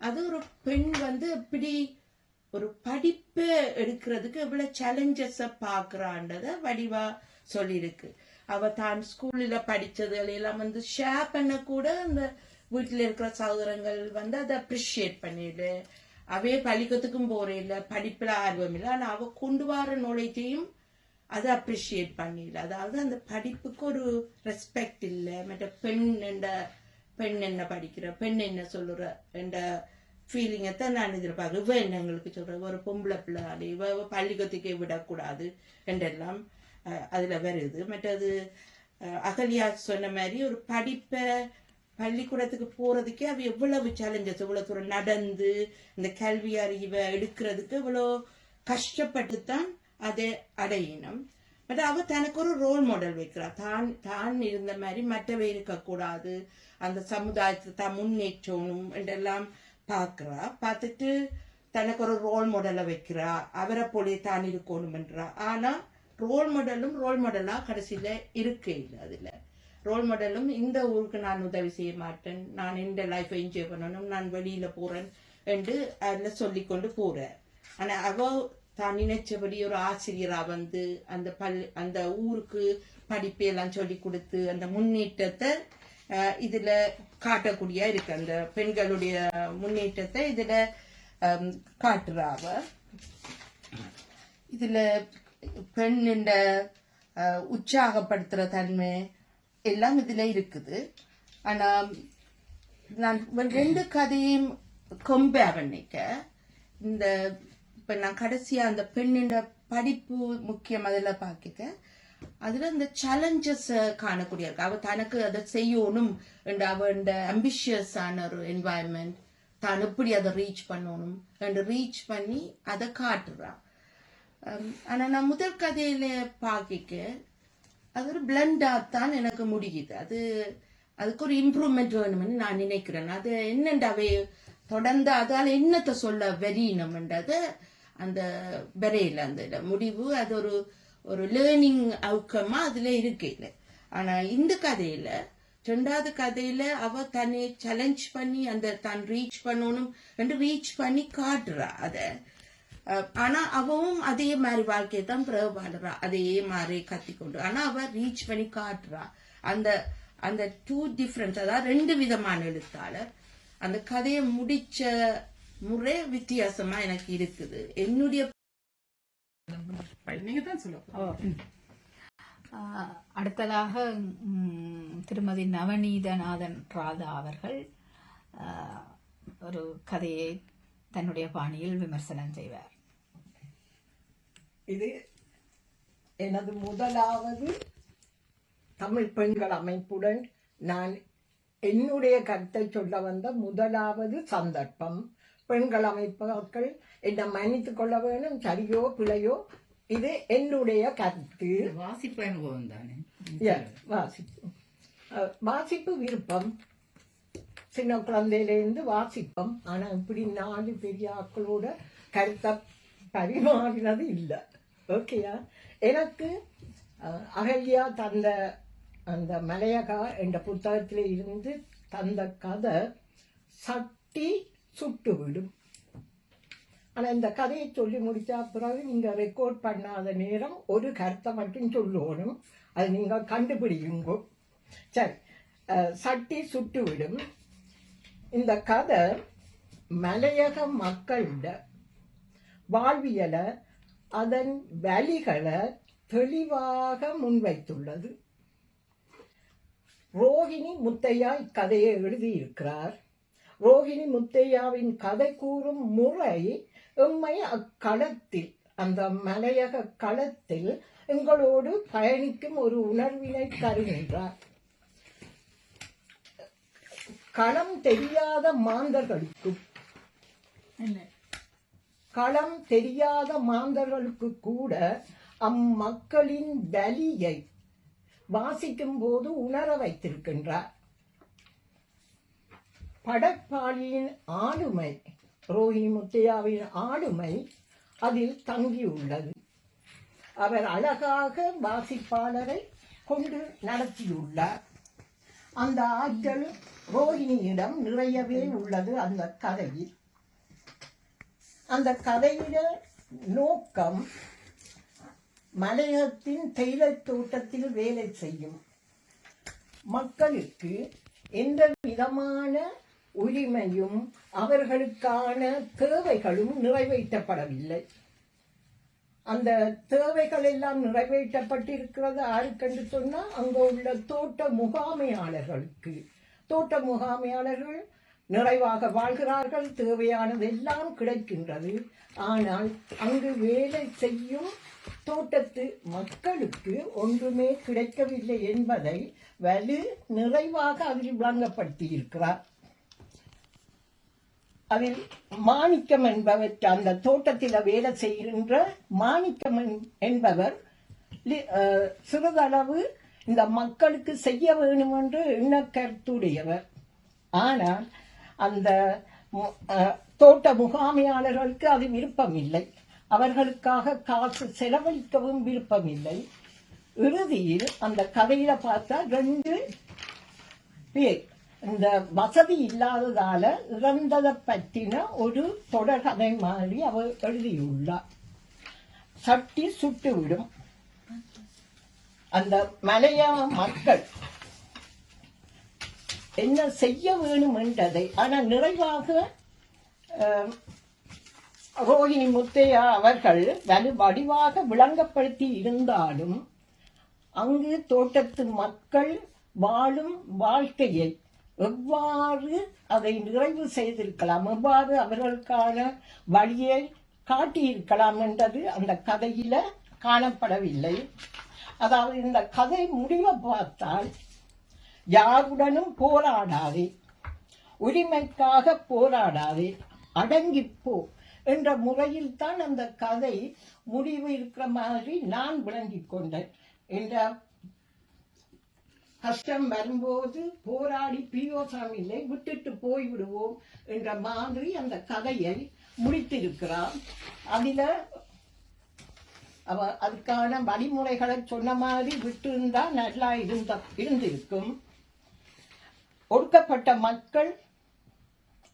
அது ஒரு பெண் எப்படி ஒரு படிப்பை எடுக்கிறதுக்கு எவ்வளவு சேலஞ்சஸ பாக்குறான்றத வடிவா சொல்லியிருக்கு. அவ தான் ஸ்கூல்ல படிச்சதுல எல்லாம் ஷேர் பண்ண கூட அந்த வீட்டுல இருக்கிற சகோதரங்கள் அதை அப்ரிஷியேட் பண்ணிடு. அவே பள்ளிக்கூடத்துக்கும் போறேன், படிப்புல ஆர்வம் இல்லை, ஆனா அவ கொண்டு வர நாலேஜையும் அதை அப்ரிஷியேட் பண்ணிடல. அதாவது அந்த படிப்புக்கு ஒரு ரெஸ்பெக்ட் இல்லை. மற்ற பெண் என்ன படிக்கிற, பெண் என்ன சொல்லுற என்ற ஃபீலிங்கத்தான் நான் எதிர்பார்க்கிறேன். இவ என்ன எங்களுக்கு சொல்ற, ஒரு பொம்பளை பிள்ளை இவ பள்ளிக்கூடத்துக்கே விடக்கூடாது என்றெல்லாம் அதுல வருது. மற்றது அகல்யா சொன்ன மாதிரி ஒரு படிப்பை பள்ளிக்கூடத்துக்கு போறதுக்கே அவ எவ்வளவு சேலஞ்சஸ், இவ்வளவு தூரம் நடந்து இந்த கல்வி அறிவை எடுக்கிறதுக்கு இவ்வளோ கஷ்டப்பட்டுத்தான் அதை அடையணும். பட் அவ தனக்கு ஒரு ரோல் மாடல் வைக்கிறா. தான் இருந்த மாதிரி மற்றவை இருக்கக்கூடாது, அந்த சமுதாயத்தை தான் முன்னேற்றணும் என்றெல்லாம் பார்க்கிறா. பார்த்துட்டு தனக்கு ஒரு ரோல் மாடலை வைக்கிறா. அவரை போலே தான் இருக்கணும் என்றா. ஆனா ரோல் மாடலா கடைசியில இருக்க இல்லை. அதுல ரோல் மாடலும் இந்த ஊருக்கு நான் உதவி செய்ய மாட்டேன், நான் இந்த லைஃப் என்ஜாய் பண்ணணும், நான் வெளியில போறேன் என்று அதுல சொல்லிக்கொண்டு போறார். ஆனா அவ தான் நினைச்சபடி ஒரு ஆசிரியரா அந்த ஊருக்கு படிப்பையெல்லாம் சொல்லி கொடுத்து அந்த முன்னேற்றத்தை இதுல காட்டக்கூடிய இருக்கு. அந்த பெண்களுடைய முன்னேற்றத்தை இதுல காட்டுறாவ. இதுல பெண்ணின் உற்சாகப்படுத்துற தன்மை எல்லாம் இதுல இருக்குது. ஆனா நான் ரெண்டு கதையும் கம்பேர் பண்ணிக்க, இந்த இப்ப நான் கடைசியா அந்த பெண்ணின் படிப்பு முக்கியம் அதுல பாக்க, அதுல இந்த சேலஞ்சஸ் காணக்கூடிய இருக்கு. அவ தனக்கு அதை செய்யணும் என்று அவ அம்பிஷியஸ் ஆன ஒரு என்வாயன்மெண்ட், தான் எப்படி அதை ரீச் பண்ணணும் என்று ரீச் பண்ணி அதை காட்டுறா. ஆனா நான் முதல் கதையில பாக்க அது ஒரு பிளண்டா தான் எனக்கு முடியுது. அதுக்கு ஒரு இம்ப்ரூவ்மெண்ட் வேணும்னு நான் நினைக்கிறேன். அது என்னண்டாவே தொடர்ந்து அதால என்னத்தை சொல்ல வெறியணும்ன்றது அந்த வரையில அந்த முடிவு அது ஒரு லேர்னிங் அவுட்கமா அதுல இருக்கு. ஆனா இந்த கதையில ரெண்டாவது கதையில அவ தன்னை சேலஞ்ச் பண்ணி அந்த தான் ரீச் பண்ணணும் என்று ரீச் பண்ணி காட்டுறா அத. ஆனா அவவும் அதே மாதிரி வாழ்க்கையை தான் பிரபாடுறா, அதே மாதிரி கத்திக்கொண்டு. ஆனா அவ ரீச் பண்ணி காட்டுறா. அந்த டூ டிஃபரன்ஸ், அதாவது ரெண்டு விதமான எழுத்தாளர். அந்த கதையை முடிச்ச முறை வித்தியாசமா எனக்கு இருக்குது. என்னுடைய அடுத்ததாக திருமதி நவநீதநாதன் ராதா அவர்கள் ஒரு கதையை தன்னுடைய பாணியில் விமர்சனம் செய்வார். இது எனது முதலாவது தமிழ் பெண்கள் அமைப்புடன் நான் என்னுடைய கருத்தை சொல்ல வந்த முதலாவது சந்தர்ப்பம். பெண்கள் அமைப்புகள் என்னை மன்னித்துக் கொள்ள வேணும், சரியோ பிழையோ, இது என்னுடைய கருத்து. வாசிப்பு அனுபவம் தானே. வாசிப்பு விருப்பம் சின்ன குழந்தையிலேருந்து வாசிப்போம். ஆனா இப்படி 4 பெரிய ஆக்களோட கருத்தை பரிமாறினது இல்லை. ஓகேயா? எனக்கு அகல்யா தந்த அந்த மலையகா என்ற புத்தகத்திலே இருந்து தந்த கதை சட்டி சுட்டுவிடும். ஆனா இந்த கதையை சொல்லி முடிச்சா பிறகு நீங்க ரெக்கார்ட் பண்ணாத நேரம் ஒரு கருத்தை மட்டும் சொல்லணும். அது நீங்க கண்டுபிடிக்குங்க. சரி, சட்டி சுட்டுவிடும். இந்த கதை மலையக மக்களோட வாழ்வியலை அதன் வழிகளை தெளிவாக முன்வைத்துள்ளது. ரோஹிணி முத்தையா இக்கதையை எழுதியிருக்கிறார். ரோஹிணி முத்தையாவின் கதை கூறும் முறை எம்மை அக்களத்தில், அந்த மலையக களத்தில் எங்களோடு பயணிக்கும் ஒரு உணர்வினை தருகின்றார். களம் தெரியாத மாந்தர்களுக்கு கூட அம்மக்களின் வலியை வாசிக்கும் போது உணர வைத்திருக்கின்றார். படைப்பாளியின் ஆளுமை, ரோஹிணி முத்தையாவின் ஆளுமை அதில் தங்கியுள்ளது. அவர் அழகாக வாசிப்பாளரை கொண்டு நடத்தியுள்ளார். அந்த ஆற்றல் ரோஹிணியிடம் நிறையவே உள்ளது. அந்த கதையில் அந்த கதையில நோக்கம் மலையகத்தின் தேயிலை தோட்டத்தில் வேலை செய்யும் மக்களுக்கு எந்த விதமான உரிமையும் அவர்களுக்கான தேவைகளும் நிறைவேற்றப்படவில்லை. அந்த தேவைகள் எல்லாம் நிறைவேற்றப்பட்டிருக்கிறது யாருக்கென்று சொன்னா அங்க உள்ள தோட்ட முகாமையாளர்களுக்கு. தோட்ட முகாமையாளர்கள் நிறைவாக வாழ்கிறார்கள், தேவையானது எல்லாம் கிடைக்கின்றது. ஆனால் அங்கு வேலை செய்யும் தோட்டத்து மக்களுக்கு ஒன்றுமே கிடைக்கவில்லை என்பதை வலு நிறைவாக அதில் விளங்கப்படுத்தி இருக்கிறார். அதில் மாணிக்கம் என்பவர், அந்த தோட்டத்தில் வேலை செய்கின்ற மாணிக்கம் என்பவர் சிறிதளவு இந்த மக்களுக்கு செய்ய வேண்டும் என்று எண்ணக்கருத்துடையவர். ஆனால் அந்த தோட்ட முகாமையாளர்களுக்கு அது விருப்பமில்லை. அவர்களுக்காக காசு செலவழிக்கவும் விருப்பமில்லை. இறுதியில் அந்த கதையில பார்த்தா 2 பேர் இந்த வசதி இல்லாததால இறந்ததை பற்றின ஒரு தொடர்கதை மாதிரி அவர் எழுதியுள்ளார். சட்டி சுட்டுவிடும். அந்த மலையாள மக்கள் என்ன செய்ய வேணும் என்றதை ஆனால் நிறைவாக ரோஹிணி முத்தையா அவர்கள் வடிவாக விளங்கப்படுத்தி இருந்தாலும் அங்கு தோட்டத்து மக்கள் வாழும் வாழ்க்கையை எவ்வாறு அதை நிறைவு செய்திருக்கலாம், எவ்வாறு அவர்களுக்கான வழியை காட்டியிருக்கலாம் என்றது அந்த கதையில காணப்படவில்லை. அதாவது இந்த கதை முடிவை பார்த்தால் யாருடனும் போராடாதே, உரிமைக்காக போராடாதே, அடங்கிப்போ என்ற முறையில் தான் அந்த கதை முடிவு இருக்கிற மாதிரி நான் விளங்கிக் கொண்டேன். என்ற கஷ்டம் வரும்போது போராடி பிரியோசனம் இல்லை, விட்டுட்டு போய்விடுவோம் என்ற மாதிரி அந்த கதையை முடித்திருக்கிறார். அதில அதுக்கான வழிமுறைகளை சொன்ன மாதிரி விட்டிருந்தா நல்லா இருந்திருக்கும். ஒடுக்கப்பட்ட மக்கள்,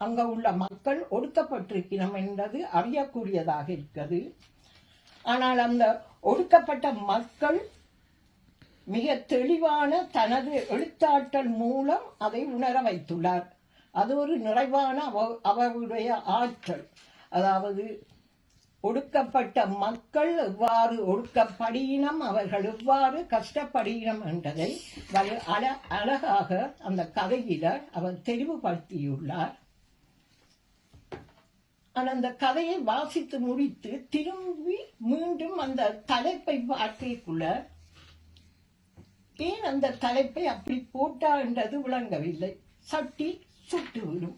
அங்க உள்ள மக்கள் ஒடுக்கப்பட்டிருக்கிறோம் என்பது அறியக்கூடியதாக இருக்கிறது. ஆனால் அந்த ஒடுக்கப்பட்ட மக்கள் மிக தெளிவான தனது எழுத்தாற்றல் மூலம் அதை உணர வைத்துள்ளார். அது ஒரு நிறைவான அவருடைய ஆற்றல். அதாவது ஒடுக்கப்பட்ட மக்கள் எவ்வாறு ஒடுக்கப்படினம், அவர்கள் எவ்வாறு கஷ்டப்படினம் என்றதை அழகாக அந்த கதையில அவர் தெளிவுபடுத்தியுள்ளார். அந்த கதையை வாசித்து முடித்து திரும்பி மீண்டும் அந்த தலைப்பை பார்க்கக்குள்ள ஏன் அந்த தலைப்பை அப்படி போட்டா என்றது விளங்கவில்லை. சட்டி சுட்டுவிடும்.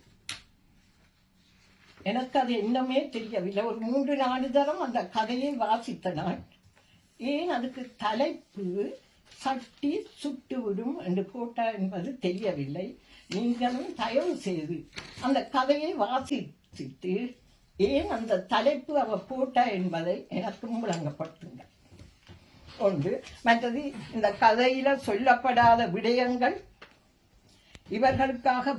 எனக்கு அது என்னமே தெரியவில்லை. ஒரு 3-4 தரம் அந்த கதையை வாசித்த நான் ஏன் அதுக்கு தலைப்பு சட்டி சுட்டுவிடும் என்று போட்டா என்பது தெரியவில்லை. நீங்களும் தயவு செய்து அந்த கதையை வாசித்து ஏன் அந்த தலைப்பு அவ போட்டா என்பதை எனக்கும் விளங்கப்படுத்துங்க. ஒன்று. மற்றது, இந்த கதையில சொல்லப்படாத விடயங்கள் இவர்களுக்காக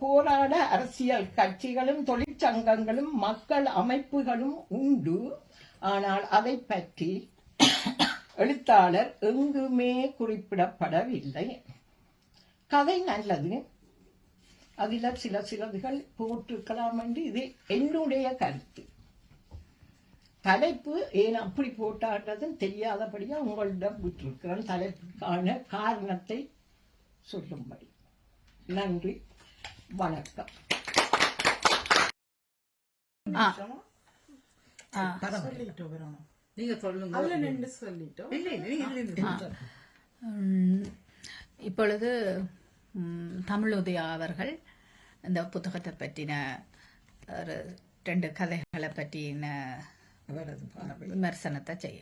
போராட அரசியல் கட்சிகளும் தொழிற்சங்கங்களும் மக்கள் அமைப்புகளும் உண்டு. ஆனால் அதை பற்றி எழுத்தாளர் எங்குமே குறிப்பிடப்படவில்லை. கதை நல்லது, அதில் சிலதுகள் போட்டிருக்கலாம் என்று இது என்னுடைய கருத்து. தலைப்பு ஏன் அப்படி போட்டான்றதும் தெரியாதபடியா உங்களிடம் விட்டிருக்கிறேன், தலைப்புக்கான காரணத்தை சொல்லும்படி. நன்றி, வணக்கம். நீங்க சொல்லுங்க. இப்பொழுது தமிழுதயா அவர்கள் இந்த புத்தகத்தை பற்றின ஒரு 2 கதைகளை பற்றின விமர்சனத்தை செய்ய.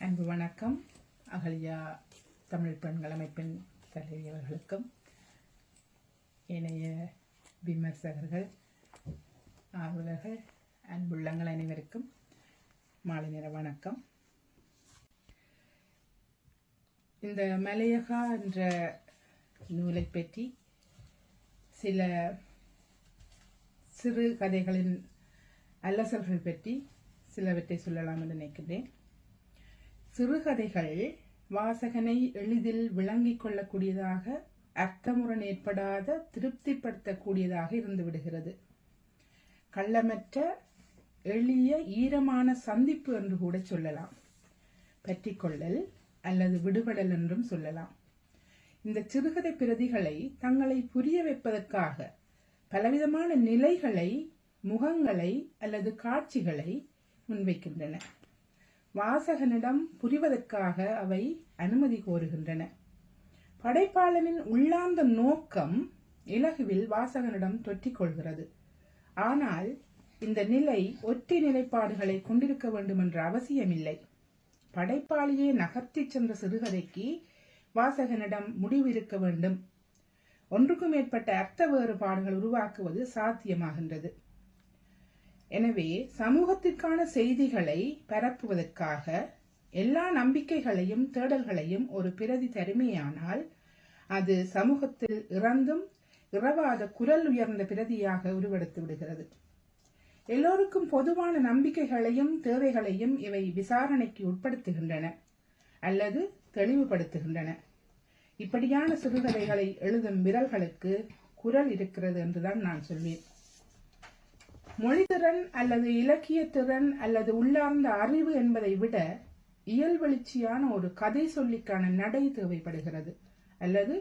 அன்பு வணக்கம். அகலியா தமிழ் பெண்கள் அமைப்பின் தலைவர்களுக்கும் இணைய விமர்சகர்கள், ஆர்வலர்கள், அன்புள்ளங்கள் அனைவருக்கும் மாலை நேர வணக்கம். இந்த மலையகா என்ற நூலை பற்றி சில சிறு கதைகளின் அல்லசல்கள் பற்றி சிலவற்றை சொல்லலாம் என்று நினைக்கின்றேன். சிறுகதைகள் வாசகனை எளிதில் விளங்கிக் கொள்ளக்கூடியதாக, அர்த்தமுரண் ஏற்படாத, திருப்திப்படுத்தக்கூடியதாக இருந்து விடுகிறது. கள்ளமற்ற எளிய ஈரமான சந்திப்பு என்று கூட சொல்லலாம். பற்றிக்கொள்ளல் அல்லது விடுபடல் என்றும் சொல்லலாம். இந்த சிறுகதை பிரதிகளை தங்களை புரிய வைப்பதற்காக பலவிதமான நிலைகளை, முகங்களை அல்லது காட்சிகளை முன்வைக்கின்றன. வாசகனிடம் புரிவதற்காக அவை அனுமதி கோருகின்றன. படைப்பாளனின் உள்ளார்ந்த நோக்கம் இலகுவில் வாசகனிடம் தொற்றிக்கொள்கிறது. ஆனால் இந்த நிலை ஒற்றை நிலைப்பாடுகளை கொண்டிருக்க வேண்டும் என்ற அவசியமில்லை. படைப்பாளியே நகர்த்தி சென்ற சிறுகதைக்கு வாசகனிடம் முடிவு இருக்க வேண்டும். ஒன்றுக்கு மேற்பட்ட அர்த்த வேறுபாடுகள் உருவாக்குவது சாத்தியமாகின்றது. எனவே சமூகத்திற்கான செய்திகளை பரப்புவதற்காக எல்லா நம்பிக்கைகளையும் தேடல்களையும் ஒரு பிரதி தருமையானால் அது சமூகத்தில் இறந்தும் இறவாத குரல் உயர்ந்த பிரதியாக உருவெடுத்து விடுகிறது. எல்லோருக்கும் பொதுவான நம்பிக்கைகளையும் தேவைகளையும் இவை விசாரணைக்கு உட்படுத்துகின்றன அல்லது தெளிவுபடுத்துகின்றன. இப்படியான சிறுகதைகளை எழுதும் விரல்களுக்கு குரல் இருக்கிறது என்றுதான் நான் சொல்வேன். மொழித்திறன் அல்லது இலக்கிய திறன் அல்லது உள்ளார்ந்த அறிவு என்பதை விட இயல்வெளிச்சியான ஒரு கதை சொல்லிக்கான நடை தேவைப்படுகிறது அல்லது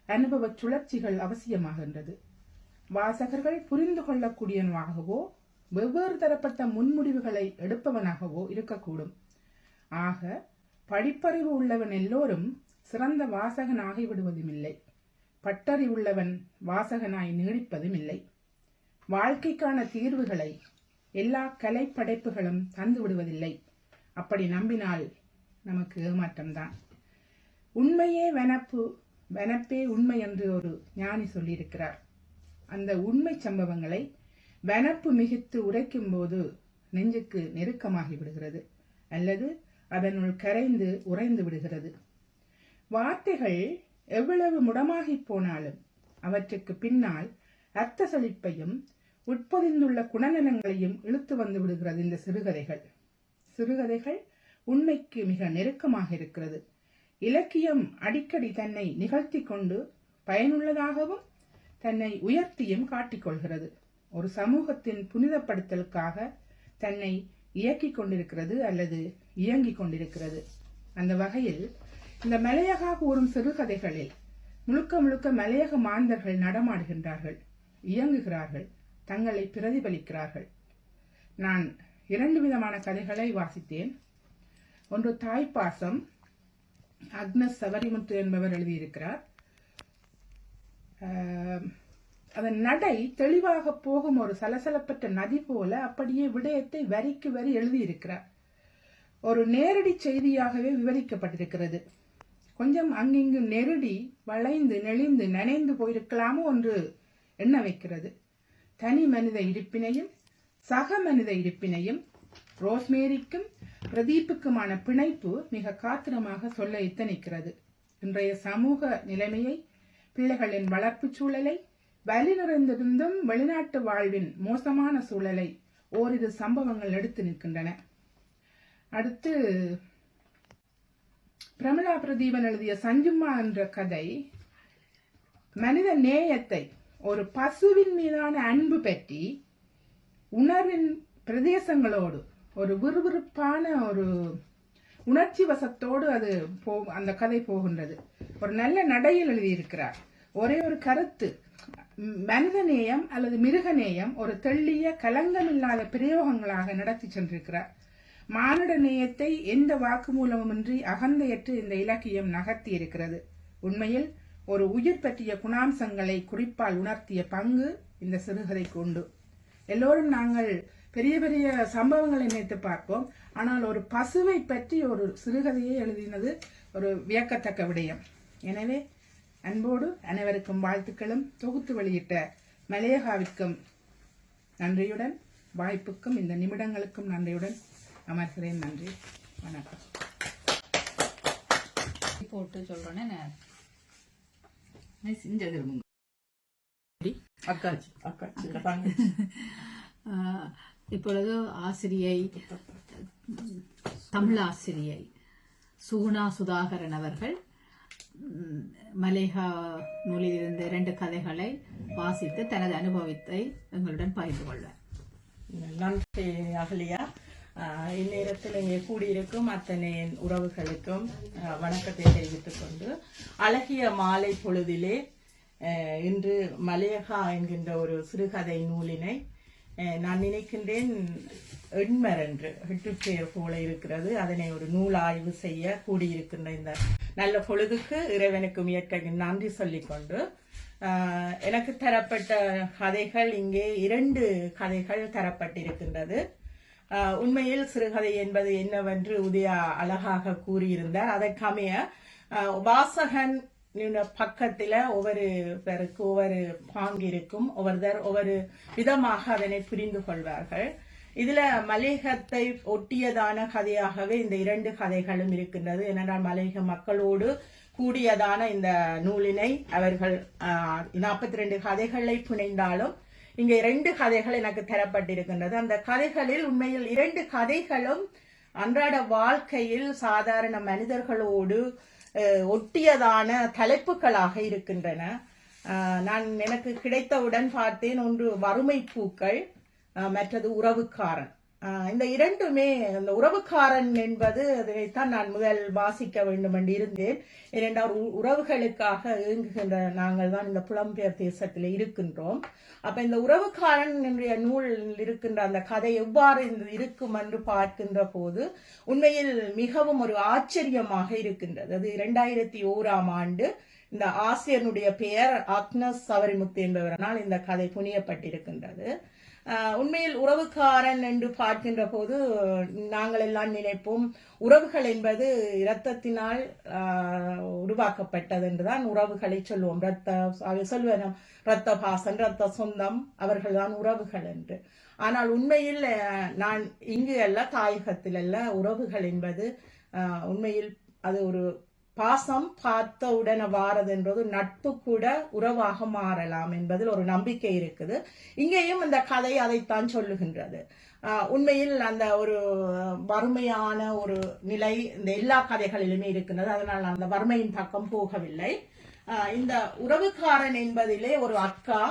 அனுபவ சுழற்சிகள் அவசியமாகின்றது. வாசகர்கள் புரிந்து கொள்ளக்கூடியவனாகவோ வெவ்வேறு தரப்பட்ட முன்முடிவுகளை எடுப்பவனாகவோ இருக்கக்கூடும். ஆக படிப்பறிவு உள்ளவன் எல்லோரும் சிறந்த வாசகன் ஆகிவிடுவதும் இல்லை. பட்டறிவுள்ளவன் வாசகனாய் நீடிப்பதும் இல்லை. வாழ்க்கைக்கான தீர்வுகளை எல்லா கலை படைப்புகளும் தந்து விடுவதில்லை. அப்படி நம்பினால் நமக்கு ஏமாற்றம்தான். உண்மையே வனப்பு, வனப்பே உண்மை என்று ஒரு ஞானி சொல்லியிருக்கிறார். அந்த உண்மை சம்பவங்களை வனப்பு மிகுத்து உரைக்கும் போது நெஞ்சுக்கு நெருக்கமாகி விடுகிறது அல்லது அதனுள் கரைந்து உறைந்து விடுகிறது. வார்த்தைகள் எவ்வளவு முடமாகி போனாலும் அவற்றுக்கு பின்னால் அர்த்த செழிப்பையும் உட்பொதிந்துள்ள குணநலங்களையும் இழுத்து வந்து விடுகிறது இந்த சிறுகதைகள். சிறுகதைகள் உண்மைக்கு மிக நெருக்கமாக இருக்கிறது. இலக்கியம் அடிக்கடி தன்னை நிகழ்த்தி கொண்டு பயனுள்ளதாகவும் தன்னை உயர்த்தியும் காட்டிக்கொள்கிறது. ஒரு சமூகத்தின் புனிதப்படுத்தலுக்காக தன்னை இயக்கிக் கொண்டிருக்கிறது அல்லது இயங்கிக் கொண்டிருக்கிறது. அந்த வகையில் இந்த மலையகா கூறும் சிறுகதைகளில் முழுக்க முழுக்க மலையக மாந்தர்கள் நடமாடுகின்றார்கள், இயங்குகிறார்கள், தங்களை பிரதிபலிக்கிறார்கள். நான் 2 விதமான கதைகளை வாசித்தேன். ஒன்று தாய்ப்பாசம், அக்னஸ் சவரிமுத்து என்பவர் எழுதியிருக்கிறார். அதன் நடை தெளிவாக போகும் ஒரு சலசலப்பற்ற நதி போல அப்படியே விடயத்தை வரிக்கு வரி எழுதியிருக்கிறார். ஒரு நேரடி செய்தியாகவே விவரிக்கப்பட்டிருக்கிறது. கொஞ்சம் அங்கிங்கு நெருடி வளைந்து நெளிந்து நனைந்து போயிருக்கலாமோ என்று எண்ண வைக்கிறது. தனி மனித இருப்பினையும் சக மனித இருப்பினையும் ரோஸ்மேரிக்கும் பிரதீப்புக்குமான பிணைப்பு மிக காத்திரமாக சொல்ல எத்தனிக்கிறது. இன்றைய சமூக நிலைமையை, பிள்ளைகளின் வளர்ப்பு சூழலை, வலி நிறைந்திருந்தும் வெளிநாட்டு வாழ்வின் மோசமான சூழலை ஓரிரு சம்பவங்கள் எடுத்து நிற்கின்றன. அடுத்து பிரமிளா பிரதீபன் எழுதிய சஞ்சும்மா என்ற கதை மனித நேயத்தை, ஒரு பசுவின் மீதான அன்பு பற்றி உணர்வின் பிரதேசங்களோடு ஒரு விறுவிறுப்பான ஒரு உணர்ச்சி வசத்தோடு அது அந்த கதை போகின்றது. ஒரு நல்ல நடையில் எழுதியிருக்கிறார். ஒரே ஒரு கருத்து, மனிதநேயம் அல்லது மிருகநேயம் ஒரு தெள்ளிய கலங்கமில்லாத பிரயோகங்களாக நடத்தி சென்றிருக்கிறார். மானுட நேயத்தை எந்த வாக்குமூலமுமின்றி அகந்தையற்று இந்த இலக்கியம் நகர்த்தி இருக்கிறது. உண்மையில் ஒரு உயிர் பற்றிய குணாம்சங்களை குறிப்பால் உணர்த்திய பங்கு இந்த சிறுகதைக்கு உண்டு. எல்லோரும் நாங்கள் பெரிய பெரிய சம்பவங்களை நினைத்து பார்ப்போம். ஆனால் ஒரு பசுவை பற்றி ஒரு சிறுகதையை எழுதினது ஒரு வியக்கத்தக்க விடயம். எனவே அன்போடு அனைவருக்கும் வாழ்த்துக்களும், தொகுத்து வெளியிட்ட மலேகாவிற்கும் நன்றியுடன், வாய்ப்புக்கும் இந்த நிமிடங்களுக்கும் நன்றியுடன் அமர்கிறேன். நன்றி, வணக்கம். போட்டு சொல்றேன்னு செஞ்சது அக்காச்சி இப்பொழுது ஆசிரியை, தமிழ் ஆசிரியை சுகுணா சுதாகரன் அவர்கள் மலேகா நூலிலிருந்து 2 கதைகளை வாசித்து தனது அனுபவத்தை எங்களுடன் பகிர்ந்து கொள்வார். நன்றி அகலியா. இந்நேரத்தில் இங்கே கூடியிருக்கும் அத்தனை உறவுகளுக்கும் வணக்கத்தை தெரிவித்துக் கொண்டு, அழகிய மாலை பொழுதிலே இன்று மலேகா என்கின்ற ஒரு சிறுகதை நூலினை நான் நினைக்கின்றேன் எண்மரென்று எட்டுப்பேர் போல இருக்கிறது. அதனை ஒரு நூல் ஆய்வு செய்ய கூடியிருக்கின்ற இந்த நல்ல பொழுதுக்கு இறைவனுக்கும் இயற்கைக்கும் நன்றி சொல்லிக்கொண்டு, எனக்கு தரப்பட்ட கதைகள் இங்கே 2 கதைகள் தரப்பட்டிருக்கின்றது. உண்மையில் சிறுகதை என்பது என்னவென்று உதயா அழகாக கூறியிருந்தார். அதற்கமைய வாசகன் பக்கத்துல ஒவ்வொரு பேருக்கு ஒவ்வொரு பாங்கு இருக்கும், ஒவ்வொரு விதமாக அதனை புரிந்து கொள்வார்கள். இதுல மலேகத்தை ஒட்டியதான கதையாகவே இந்த 2 கதைகளும் இருக்கின்றது. ஏனென்றால் மலேக மக்களோடு கூடியதான இந்த நூலினை அவர்கள் 42 கதைகளை புனைந்தாலும் இங்கே 2 கதைகள் எனக்கு தரப்பட்டிருக்கின்றது. அந்த கதைகளில் உண்மையில் 2 கதைகளும் அன்றாட வாழ்க்கையில் சாதாரண மனிதர்களோடு ஒட்டியதான தலைப்புகளாக இருக்கின்றன. நான் எனக்கு கிடைத்தவுடன் பார்த்தேன், ஒன்று வறுமை பூக்கள், மற்றது உறவுக்காரன். இந்த 2மே, இந்த உறவுக்காரன் என்பது அதைத்தான் நான் முதல் வாசிக்க வேண்டும் என்று இருந்தேன். ஏனென்றால் உறவுகளுக்காக இயங்குகின்ற நாங்கள் தான் இந்த புலம்பெயர் தேசத்தில் இருக்கின்றோம். அப்ப இந்த உறவுக்காரன் என்ற நூலில் இருக்கின்ற அந்த கதை எவ்வாறு இருக்கும் என்று பார்க்கின்ற போது உண்மையில் மிகவும் ஒரு ஆச்சரியமாக இருக்கின்றது. அது 2001ஆம் ஆண்டு இந்த ஆசிரியனுடைய பெயர் அக்னஸ் சவரிமுத்து என்பவரால் இந்த கதை புனியப்பட்டிருக்கின்றது. உண்மையில் உறவுக்காரன் என்று பார்க்கின்ற போது நாங்கள் எல்லாம் நினைப்போம், உறவுகள் என்பது இரத்தத்தினால் உருவாக்கப்பட்டது என்றுதான் உறவுகளை சொல்லுவோம். சொல்லுவோம் இரத்த பாசம், இரத்த சொந்தம், அவர்கள்தான் உறவுகள் என்று. ஆனால் உண்மையில் நான் இங்கு அல்ல, தாயகத்தில் அல்ல, உறவுகள் என்பது உண்மையில் அது ஒரு பாசம் பார்த்த உடனே வாரது என்றது, நட்பு கூட உறவாக மாறலாம் என்பதில் ஒரு நம்பிக்கை இருக்குது. இங்கேயும் இந்த கதை அதைத்தான் சொல்லுகின்றது. உண்மையில் அந்த ஒரு வறுமையான ஒரு நிலை இந்த எல்லா கதைகளிலுமே இருக்கின்றது. அதனால் அந்த வறுமையின் பக்கம் போகவில்லை. இந்த உறவுக்காரன் என்பதிலே ஒரு அக்கா,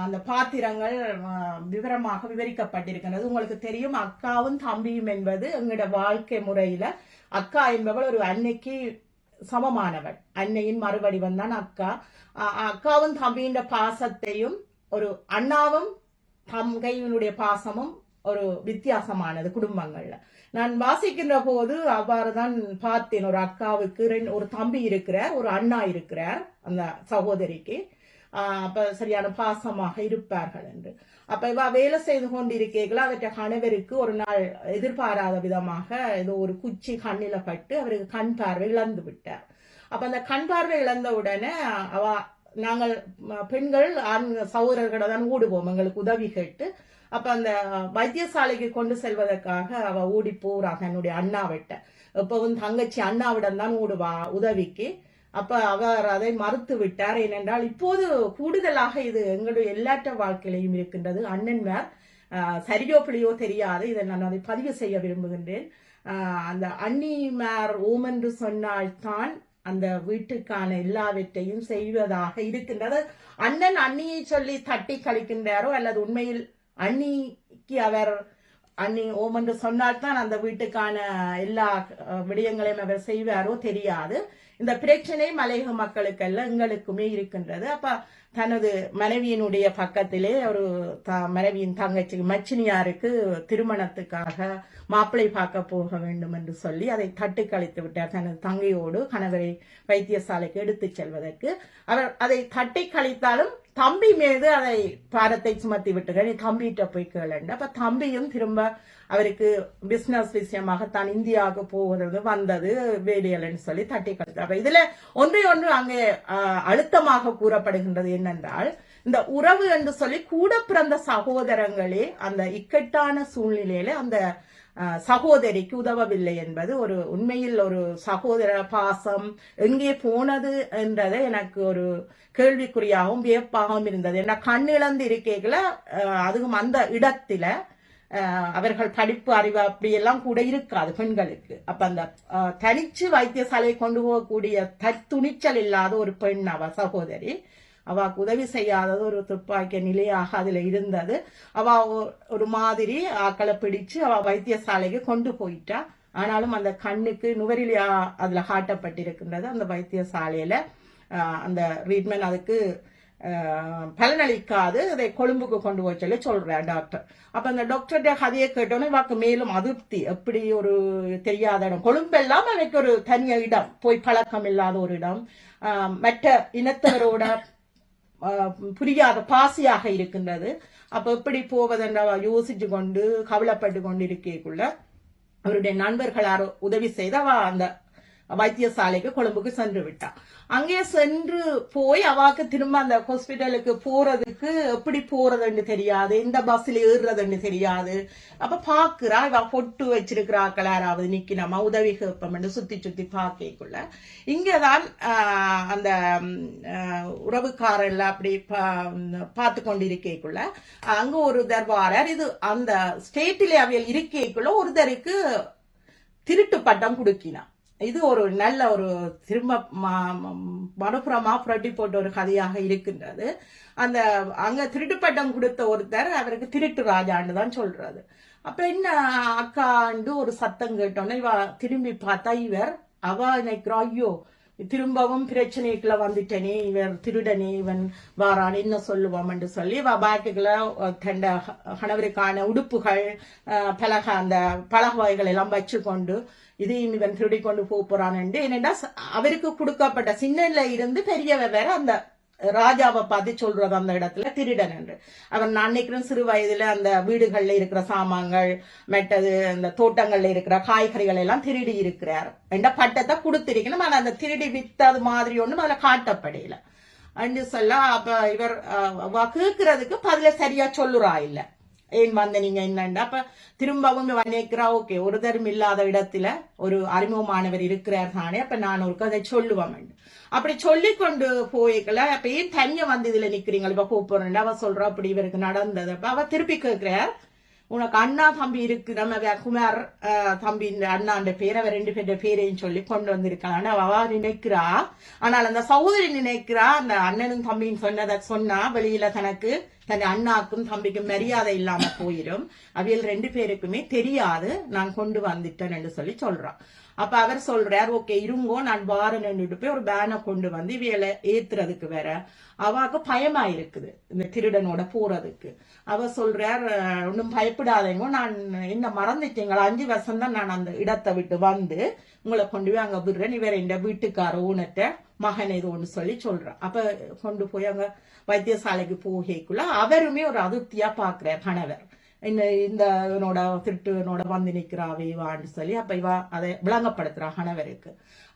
அந்த பாத்திரங்கள் விவரமாக விவரிக்கப்பட்டிருக்கின்றது. உங்களுக்கு தெரியும், அக்காவும் தம்பியும் என்பது எங்களோட வாழ்க்கை முறையில அக்கா என்பவள் ஒரு அன்னைக்கு சமமானவள். அன்னையின் மறுவடிவம் தான் அக்கா. அக்காவும் தம்பியின் பாசத்தையும் ஒரு அண்ணாவும் தங்கையினுடைய பாசமும் ஒரு வித்தியாசமானது குடும்பங்கள்ல. நான் வாசிக்கின்ற போது அவ்வாறுதான் பார்த்தேன். ஒரு அக்காவுக்கு ஒரு தம்பி இருக்கிறார், ஒரு அண்ணா இருக்கிறார் அந்த சகோதரிக்கு. அப்ப சரியான பாசமாக இருப்பார்கள் என்று. அப்ப இவ வேலை செய்து கொண்டிருக்கீங்களா அவற்றை கணவருக்கு ஒரு நாள் எதிர்பாராத விதமாக ஏதோ ஒரு குச்சி கண்ணில பட்டு அவருக்கு கண் பார்வை இழந்து விட்டார். அப்ப அந்த கண் பார்வை இழந்த உடனே நாங்கள் பெண்கள் ஆண் சகோதரர்களை தான் ஓடுவோம் எங்களுக்கு உதவி கேட்டு. அப்ப அந்த வைத்தியசாலைக்கு கொண்டு செல்வதற்காக அவ ஓடி போறா தன்னுடைய அண்ணாவிட்ட. எப்பவும் தங்கச்சி அண்ணாவிடம் தான் ஓடுவா உதவிக்கு. அப்ப அவர் அதை மறுத்து விட்டார். ஏனென்றால் இப்போது கூடுதலாக இது எங்களுடைய எல்லாற்ற வாழ்க்கையிலையும் இருக்கின்றது. அண்ணன்மார் சரியோ பிழையோ தெரியாது, இதை நான் அதை பதிவு செய்ய விரும்புகின்றேன். அந்த அண்ணிமார் ஓமென்று சொன்னால்தான் அந்த வீட்டுக்கான எல்லாவற்றையும் செய்வதாக இருக்கின்றது. அண்ணன் அண்ணியை சொல்லி தட்டி கழிக்கின்றாரோ அல்லது உண்மையில் அண்ணிக்கு அவர் அண்ணி ஓமென்று சொன்னால்தான் அந்த வீட்டுக்கான எல்லா விடயங்களையும் அவர் செய்வாரோ தெரியாது. இந்த பிரச்சனை மலையக மக்களுக்கெல்லாம் எங்களுக்குமே இருக்கின்றது. அப்ப தனது மனைவியினுடைய பக்கத்திலே ஒரு மனைவியின் தங்கச்சி மச்சினியாருக்கு திருமணத்துக்காக மாப்பிள்ளை பார்க்க போக வேண்டும் என்று சொல்லி அதை தட்டி கழித்து விட்டார். தனது தங்கையோடு கணவரை வைத்தியசாலைக்கு எடுத்துச் செல்வதற்கு. அவர் அதை தட்டி கழித்தாலும் தம்பி மீது அதை பாரத்தை சுமத்தி விட்டுகள், தம்பிகிட்ட போய் கேளண்டு. அப்ப தம்பியும் திரும்ப அவருக்கு பிசினஸ் விஷயமாக தான் இந்தியாவுக்கு போகிறது வந்தது வேடியல்னு சொல்லி தட்டி கழித்தார். இதுல ஒன்றை ஒன்று அங்கே அழுத்தமாக கூறப்படுகின்றது என்னென்றால், இந்த உறவு என்று சொல்லி கூட பிறந்த சகோதரங்களே அந்த இக்கட்டான சூழ்நிலையில அந்த சகோதரிக்கு உதவவில்லை என்பது ஒரு உண்மையில் ஒரு சகோதர பாசம் எங்கே போனது என்றதை எனக்கு ஒரு கேள்விக்குறியாகவும் வியப்பாகவும் இருந்தது. ஏன்னா கண்ணிழந்து இருக்கீங்கள அதுவும் அந்த இடத்துல அவர்கள் படிப்பு அறிவு அப்படியெல்லாம் கூட இருக்காது பெண்களுக்கு. அப்ப அந்த தனிச்சு வைத்தியசாலையை கொண்டு போகக்கூடிய துணிச்சல் இல்லாத ஒரு பெண் அவ சகோதரி. அவக்கு உதவி செய்யாதது ஒரு துப்பாக்கிய நிலையாக அதுல இருந்தது. அவ ஒரு மாதிரி ஆக்களை பிடிச்சு அவ வைத்தியசாலைக்கு கொண்டு போயிட்டா. ஆனாலும் அந்த கண்ணுக்கு நுவரிலியா அதுல காட்டப்பட்டிருக்கின்றது. அந்த வைத்தியசாலையில அந்த ட்ரீட்மெண்ட் அதுக்கு பலனளிக்காது. அதை கொழும்புக்கு கொண்டு போய் சொல்லி சொல்ற டாக்டர். அப்ப அந்த டாக்டர்கிட்ட கதையை கேட்டோன்னே வாக்கு மேலும் அதிருப்தி. எப்படி ஒரு தெரியாத இடம் கொழும்பெல்லாம் எனக்கு ஒரு தனிய இடம், போய் பழக்கம் இல்லாத ஒரு இடம், மற்ற இனத்தவரோட புரியாத பாசியாக இருக்கின்றது. அப்ப எப்படி போவதென்ற யோசிச்சு கொண்டு கவலைப்பட்டு கொண்டு இருக்கக்குள்ள அவருடைய நண்பர்கள் உதவி செய்து அவ அந்த வைத்தியசாலைக்கு கொழும்புக்கு சென்று விட்டா. அங்கே சென்று போய் அவாக்கு திரும்ப அந்த ஹாஸ்பிட்டலுக்கு போறதுக்கு எப்படி போறதுன்னு தெரியாது, இந்த பஸ்ல ஏறுறதுன்னு தெரியாது. அப்ப பாக்குறா இவ பொட்டு வச்சிருக்கிறாக்கள் யாராவது நிக்கணுமா உதவி கேட்போம் சுத்தி சுத்தி பாக்கக்குள்ள இங்கதான் அந்த உறவுக்காரர்ல அப்படி பார்த்து கொண்டிருக்கக்குள்ள அங்க ஒரு தர்வாரர் இது அந்த ஸ்டேட்டிலே அவையில் இருக்கக்குள்ள ஒருத்தருக்கு திருட்டு பட்டம் கொடுக்கினா. இது ஒரு நல்ல ஒரு திரும்ப மறுபுறமா புரட்டி போட்ட ஒரு கதையாக இருக்கின்றது. அந்த அங்க திருட்டு பட்டம் கொடுத்த ஒருத்தர் அவருக்கு திருட்டு ராஜான்னு தான் சொல்றது. அப்ப என்ன அக்காண்டு ஒரு சத்தம் கேட்டோன்னே இவ திரும்பி பார்த்தா இவர் அவ நினைக்கிறா ஐயோ திரும்பவும் பிரச்சனைக்குள்ள வந்துட்டனே, இவர் திருடனே, இவன் வாரான் என்ன சொல்லுவோம் என்று சொல்லி பேக்குகளை தண்ட கணவருக்கான உடுப்புகள் பலக அந்த பலக வகைகள் எல்லாம் வச்சு கொண்டு இதையும் இவன் திருடி கொண்டு போறான் என்று. ஏனென்றா அவருக்கு கொடுக்கப்பட்ட சின்னல இருந்து பெரியவ வேற அந்த ராஜாவை பார்த்து சொல்றது அந்த இடத்துல திருடன் என்று. அவன் நான் நினைக்கிறேன் சிறு வயதுல அந்த வீடுகள்ல இருக்கிற சாமான்கள் மற்றது அந்த தோட்டங்கள்ல இருக்கிற காய்கறிகள் எல்லாம் திருடி இருக்கிறார் என்ற பட்டத்தை கொடுத்திருக்கணும். ஆனா அந்த திருடி வித்தது மாதிரி ஒண்ணும் அதுல காட்டப்படையில அன்று சொல்ல. அப்ப இவர் கேட்கறதுக்கு பதில சரியா சொல்லுறா இல்ல, ஏன் வந்த நீங்க என்னண்டா. அப்ப திரும்பவும் நினைக்கிறா ஓகே ஒரு தரும் இல்லாத இடத்துல ஒரு அறிமுகமானவர் இருக்கிறார் தானே, அப்ப நான் ஒரு கதை சொல்லுவேன். அப்படி சொல்லி கொண்டு போய்க்கல. அப்ப ஏன் தனியா வந்து இதுல நிக்கிறீங்க இப்ப கூப்பிடுறேன் அவ சொல்றா அப்படி இவருக்கு நடந்தது. அப்ப அவ திருப்பி கேட்கிறார் உனக்கு அண்ணா தம்பி இருக்கு, நம்ம குமார் தம்பி அண்ணாண்ட பேர் அவ ரெண்டு பேருடைய பேரையும் சொல்லி கொண்டு வந்திருக்காங்க அவ நினைக்கிறா. ஆனால் அந்த சகோதரி நினைக்கிறா அந்த அண்ணனும் தம்பின்னு சொன்னதை சொன்னா வெளியில தனக்கு தன் அண்ணாக்கும் தம்பிக்கும் மரியாதை இல்லாம போயிடும், அவியல் ரெண்டு பேருக்குமே தெரியாது நான் கொண்டு வந்துட்டேன் என்று சொல்லி சொல்றான். அப்ப அவர் சொல்றார் ஓகே இருங்கோ நான் வாரன்னுட்டு போய் ஒரு பேனை கொண்டு வந்து இவையில ஏத்துறதுக்கு வேற அவாக்கு பயமா இருக்குது இந்த திருடனோட போறதுக்கு. அவ சொல்றார் ஒன்னும் பயப்படாதேங்கோ, நான் என்ன மறந்துட்டீங்களா 5 வருஷம் தான் நான் அந்த இடத்தை விட்டு வந்து உங்களை கொண்டு போய் அங்க விடுறேன், இவர் என் வீட்டுக்கார ஊனற்ற மகன் ஏதோ ஒன்று சொல்லி சொல்றான். அப்ப கொண்டு போய் அங்க வைத்தியசாலைக்கு போகக்குள்ள அவருமே ஒரு அதிருப்தியா பாக்குறார் கணவர். இந்த இவனோட திருட்டுனோட வந்து நிக்கிறாவே வான்னு சொல்லி அப்ப இவ அதை விளங்கப்படுத்துறா கணவருக்கு.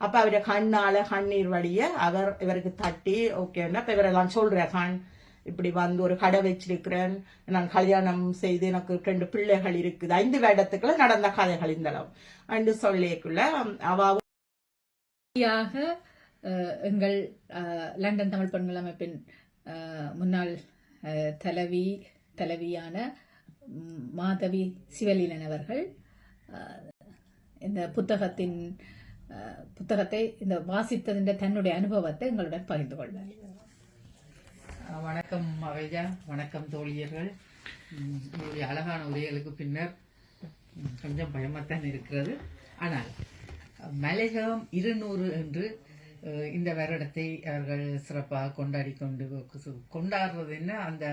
அப்ப அவர கண்ணால கண்ணீர் வடிய அவர் இவருக்கு தட்டி ஓகேன்னா இப்ப இவரெல்லாம் சொல்ற கண் இப்படி வந்து ஒரு கடை வச்சிருக்கிறேன், நான் கல்யாணம் செய்து எனக்கு 2 பிள்ளைகள் இருக்குது, 5 வருடத்துக்குள்ள நடந்த கதைகள் இந்த அளவு அண்டு சொல்லிக்குள்ள அவ எங்கள் லண்டன் தமிழ் பெண்கள் அமைப்பின் முன்னாள் தலைவியான மாதவி சிவலீலன் அவர்கள் இந்த புத்தகத்தை இந்த வாசித்ததின் தன்னுடைய அனுபவத்தை எங்களுடன் பகிர்ந்து கொள்வார். வணக்கம் அவையா, வணக்கம் தோழியர்கள். உங்களுடைய அழகான உரைகளுக்கு பின்னர் கொஞ்சம் பயமாத்தான் இருக்கிறது. ஆனால் மலையகம் 200 என்று இந்த வருடத்தை அவர்கள் சிறப்பாக கொண்டாடுறது என்ன, அந்த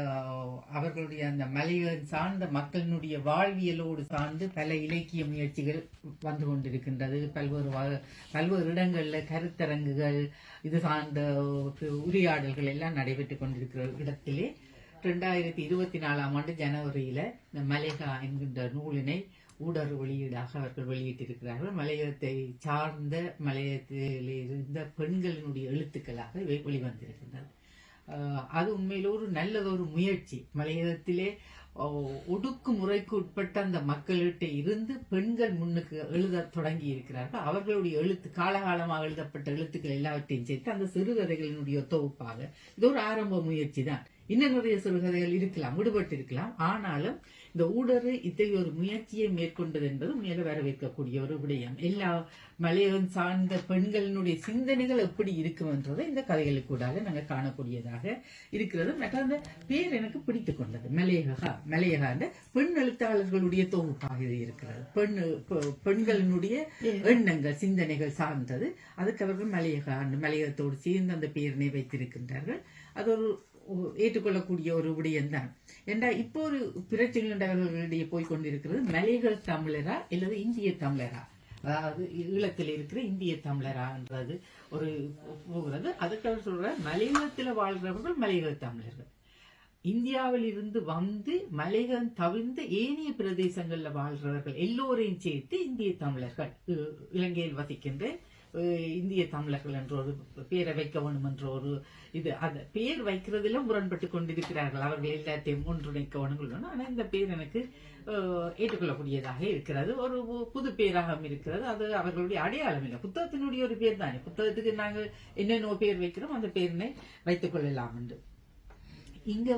அவர்களுடைய அந்த மலையகம் சார்ந்த மக்களினுடைய வாழ்வியலோடு சார்ந்து பல இலக்கிய முயற்சிகள் வந்து கொண்டிருக்கின்றது. பல்வேறு இடங்கள்ல கருத்தரங்குகள், இது சார்ந்த உரையாடல்கள் எல்லாம் நடைபெற்றுக் கொண்டிருக்கிற இடத்திலே 2024ஆம் ஆண்டு ஜனவரியில இந்த மலையகா என்கின்ற நூலினை ஊடக வெளியீடாக அவர்கள் வெளியிட்டிருக்கிறார்கள். மலையகத்தை சார்ந்த மலையகத்தில் இருந்த பெண்களினுடைய எழுத்துக்களாக வெளிவந்திருக்கின்றது. அது உண்மையில ஒரு நல்லதொரு முயற்சி. மலையகத்திலே ஒடுக்குமுறைக்கு உட்பட்ட அந்த மக்கள்கிட்ட இருந்து பெண்கள் முன்னுக்கு எழுத தொடங்கி இருக்கிறார்கள். அவர்களுடைய காலகாலமாக எழுதப்பட்ட எழுத்துக்கள் எல்லாவற்றையும் சேர்த்து அந்த சிறுகதைகளினுடைய தொகுப்பாக இது ஒரு ஆரம்ப முயற்சி தான். இன்னும் நிறைய சிறுகதைகள் இருக்கலாம், விடுபட்டு இருக்கலாம். ஆனாலும் இந்த ஊடறு இத்தகைய ஒரு முயற்சியை மேற்கொண்டது என்பது மேல வரவேற்கக்கூடிய ஒரு விடயம். எல்லா மலையகம் சார்ந்த பெண்களினுடைய சிந்தனைகள் எப்படி இருக்கும் என்றதை இந்த கதைகளுக்கூடாக நாங்கள் காணக்கூடியதாக இருக்கிறது. மற்ற அந்த பேர் எனக்கு பிடித்துக் கொண்டது. மலையகா அந்த பெண் எழுத்தாளர்களுடைய தொகுப்பாக இது இருக்கிறது. பெண்களினுடைய எண்ணங்கள் சிந்தனைகள் சார்ந்தது. அதுக்கு அவர்கள் மலையகத்தோடு சேர்ந்து அந்த பேரினை வைத்திருக்கின்றார்கள். அது ஒரு ஏற்றுக்கொள்ளக்கூடிய ஒரு விடயம்தான். ஏண்டா இப்போ ஒரு பிரச்சனை அவர்களிடையே போய்கொண்டிருக்கிறது, மலையக தமிழரா அல்லது இந்திய தமிழரா, அதாவது ஈழத்தில் இருக்கிற இந்திய தமிழரா என்றது ஒரு போகிறது. அதுக்கு அவர் சொல்ற மலையகத்தில் வாழ்கிறவர்கள் மலையக தமிழர்கள், இந்தியாவில் இருந்து வந்து மலையகம் தவிர்ந்த ஏனைய பிரதேசங்கள்ல வாழ்றவர்கள் எல்லோரையும் சேர்த்து இந்திய தமிழர்கள், இலங்கையில் வசிக்கின்ற இந்திய தமிழர்கள் என்ற ஒரு பேரை வைக்க வேண்டும் என்ற ஒரு இது, அந்த பேர் வைக்கிறதுல முரண்பட்டு கொண்டிருக்கிறார்கள். அவர்கள் எல்லாத்தையும் ஒன்றிணைக்க வேணும். ஆனா இந்த பேர் எனக்கு ஏற்றுக்கொள்ளக்கூடியதாக இருக்கிறது. ஒரு புது பேராக இருக்கிறது. அது அவர்களுடைய அடையாளம் இல்லை, புத்தகத்தினுடைய ஒரு பேர் தானே. புத்தகத்துக்கு நாங்கள் என்னென்ன பேர் வைக்கிறோம் அந்த பேரினை வைத்துக் கொள்ளலாம் என்று. இங்க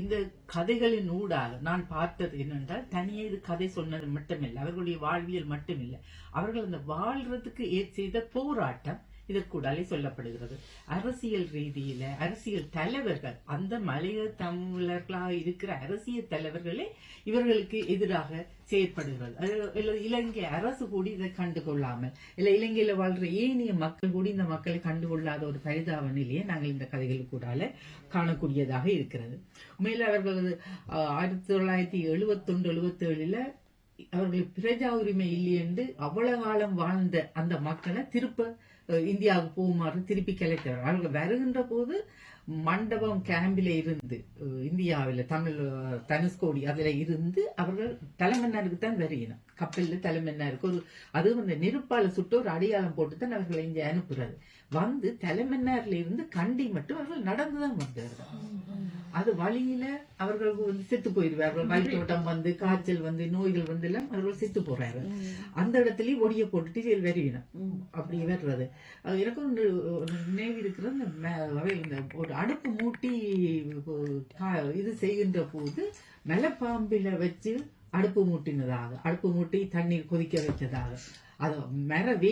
இந்த கதைகளின் ஊடாக நான் பார்த்தது என்னென்றால், தனியே இது கதை சொன்னது மட்டுமில்லை, அவர்களுடைய வாழ்வியல் மட்டுமில்லை, அவர்கள் அந்த வாழ்றதுக்கு செய்த போராட்டம் இதற்கூடாலே சொல்லப்படுகிறது. அரசியல் ரீதியில அரசியல் தலைவர்கள், அந்த மலையக தமிழர்களாக இருக்கிற அரசியல் தலைவர்களே இவர்களுக்கு எதிராக செயற்படுகிறது. இலங்கை அரசு கூடி இதை கண்டுகொள்ளாமல், இல்ல இலங்கையில வாழ்ற ஏனைய மக்கள் கூடி இந்த மக்களை கண்டுகொள்ளாத ஒரு பரிதாப நிலையை நாங்கள் இந்த கதைகளுக்கூடால காணக்கூடியதாக இருக்கிறது. உண்மையில அவர்கள் 1971-77 அவர்களுக்கு பிரஜா உரிமை இல்லை என்று அவ்வளவு காலம் வாழ்ந்த அந்த மக்களை திருப்ப இந்தியாவுக்கு போகுமாறு திருப்பி கிளைத்தவர். அவர்கள் வருகின்ற போது மண்டபம் கேம்பில இருந்து இந்தியாவில தமிழ் தனுஷ்கோடி அதுல இருந்து அவர்கள் தலைமன்னாருக்கு தான் வருகினோம். கப்பல்ல தலைமன்னாருக்கு ஒரு அதுவும் அந்த நெருப்பால சுட்டு ஒரு அடையாளம் போட்டுத்தான் அவர்களை இங்க அனுப்புறது. தலைமன்னார்ல இருந்து கண்டி மட்டும் அவர்கள் நடந்துதான் வந்தார்கள். அது வழியில அவர்கள் செத்து போயிருவார்கள். வயிற்றோட்டம் காய்ச்சல் நோய்கள் எல்லாம் அவர்கள் செத்து போறாரு. அந்த இடத்துலயும் ஒடிய போட்டுட்டு வருவினம் அப்படி வர்றது. எனக்கு நினைவு இருக்கிறது, இந்த ஒரு அடுப்பு மூட்டி இது செய்கின்ற போது மலைப்பாம்பில வச்சு அடுப்பு மூட்டினதாக, அடுப்பு மூட்டி தண்ணீர் கொதிக்க வச்சதாக, அது வேறென்று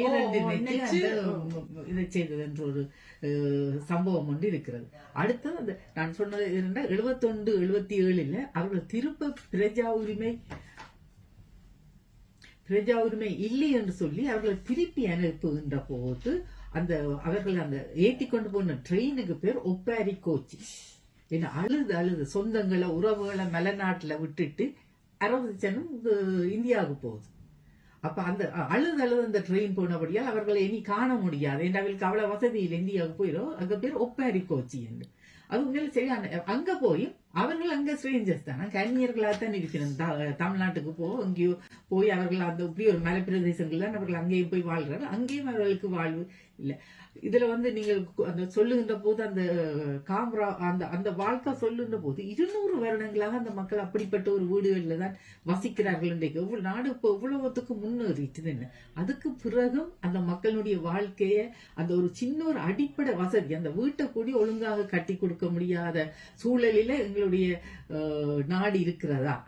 இதை செய்தது என்ற ஒரு சம்பவம் ஒன்று இருக்கிறது. அடுத்தது நான் சொன்னது 71-77 அவர்கள் திருப்ப பிரஜா உரிமை இல்லை என்று சொல்லி அவர்கள் திருப்பி அனுப்புகின்ற போது அவர்கள் அந்த ஏற்றி கொண்டு போன ட்ரெயினுக்கு பேர் ஒப்பாரி கோச்சி. என்ன அழுது சொந்தங்களை உறவுகளை மலைநாட்டுல விட்டுட்டு 60 ஜனம் இந்தியாவுக்கு போகுது. அப்ப அந்த அழுது அந்த ட்ரெயின் போனபடியால் அவர்களை இனி காண முடியாது. அவர்களுக்கு அவ்வளவு வசதி இல்லை. இந்தியாவுக்கு போயிடும். அங்க பேர் ஒப்பாரி கோச்சி என்று. அது உண்மையில சரியான. அங்க போய் அவர்கள் அங்க ஸ்ட்ரேஞ்சர்ஸ் தான், கன்னியர்களா தான் இருக்கணும். தமிழ்நாட்டுக்கு எங்கேயோ போய் அவர்கள் அந்த இப்படி ஒரு மலை பிரதேசங்கள்ல அவர்கள் அங்கேயும் போய் வாழ்றாரு. அங்கேயும் அவர்களுக்கு வாழ்வு இல்லை. இதுல நீங்கள் அந்த சொல்லுகின்ற போது அந்த காமரா அந்த வாழ்க்கை சொல்லுகின்ற போது 200 வருடங்களாக அந்த மக்கள் அப்படிப்பட்ட ஒரு வீடுகள்ல தான் வசிக்கிறார்கள். இன்றைக்கு நாடு இப்போ எவ்வளவுத்துக்கு முன்னேறிட்டு என்ன, அதுக்கு பிறகும் அந்த மக்களுடைய வாழ்க்கைய அந்த ஒரு சின்ன ஒரு அடிப்படை வசதி அந்த வீட்டை கூடி ஒழுங்காக கட்டி கொடுக்க முடியாத சூழலில எங்களுடைய நாடு இருக்கிறதா?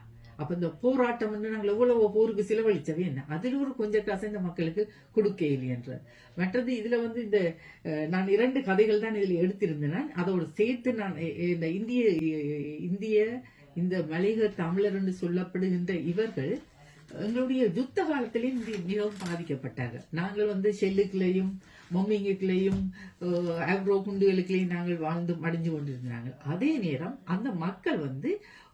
அப்ப இந்த போராட்டம் நாங்கள் எவ்வளவு போருக்கு செலவழிச்சவே என்ன, அதுல ஒரு கொஞ்சம் காசு இந்த மக்களுக்கு கொடுக்க இல்லையன்ற. மற்றது இதுல இந்த நான் 2 கதைகள் தான் இதுல எடுத்திருந்தேன். அதோடு சேர்த்து நான் இந்த இந்த மலையக தமிழர் என்று சொல்லப்படுகின்ற இவர்கள் எங்களுடைய யுத்த காலத்திலேயும் மிகவும் பாதிக்கப்பட்டார்கள். நாங்கள் ஷெல்லுக்குள்ளேயும் மொம்மிங்குக்குள்ளேயும் ஆக்ரோ குண்டுகளுக்குள்ளேயும் நாங்கள் வாழ்ந்து மடிஞ்சு கொண்டிருந்தாங்க. அதே நேரம் அந்த மக்கள்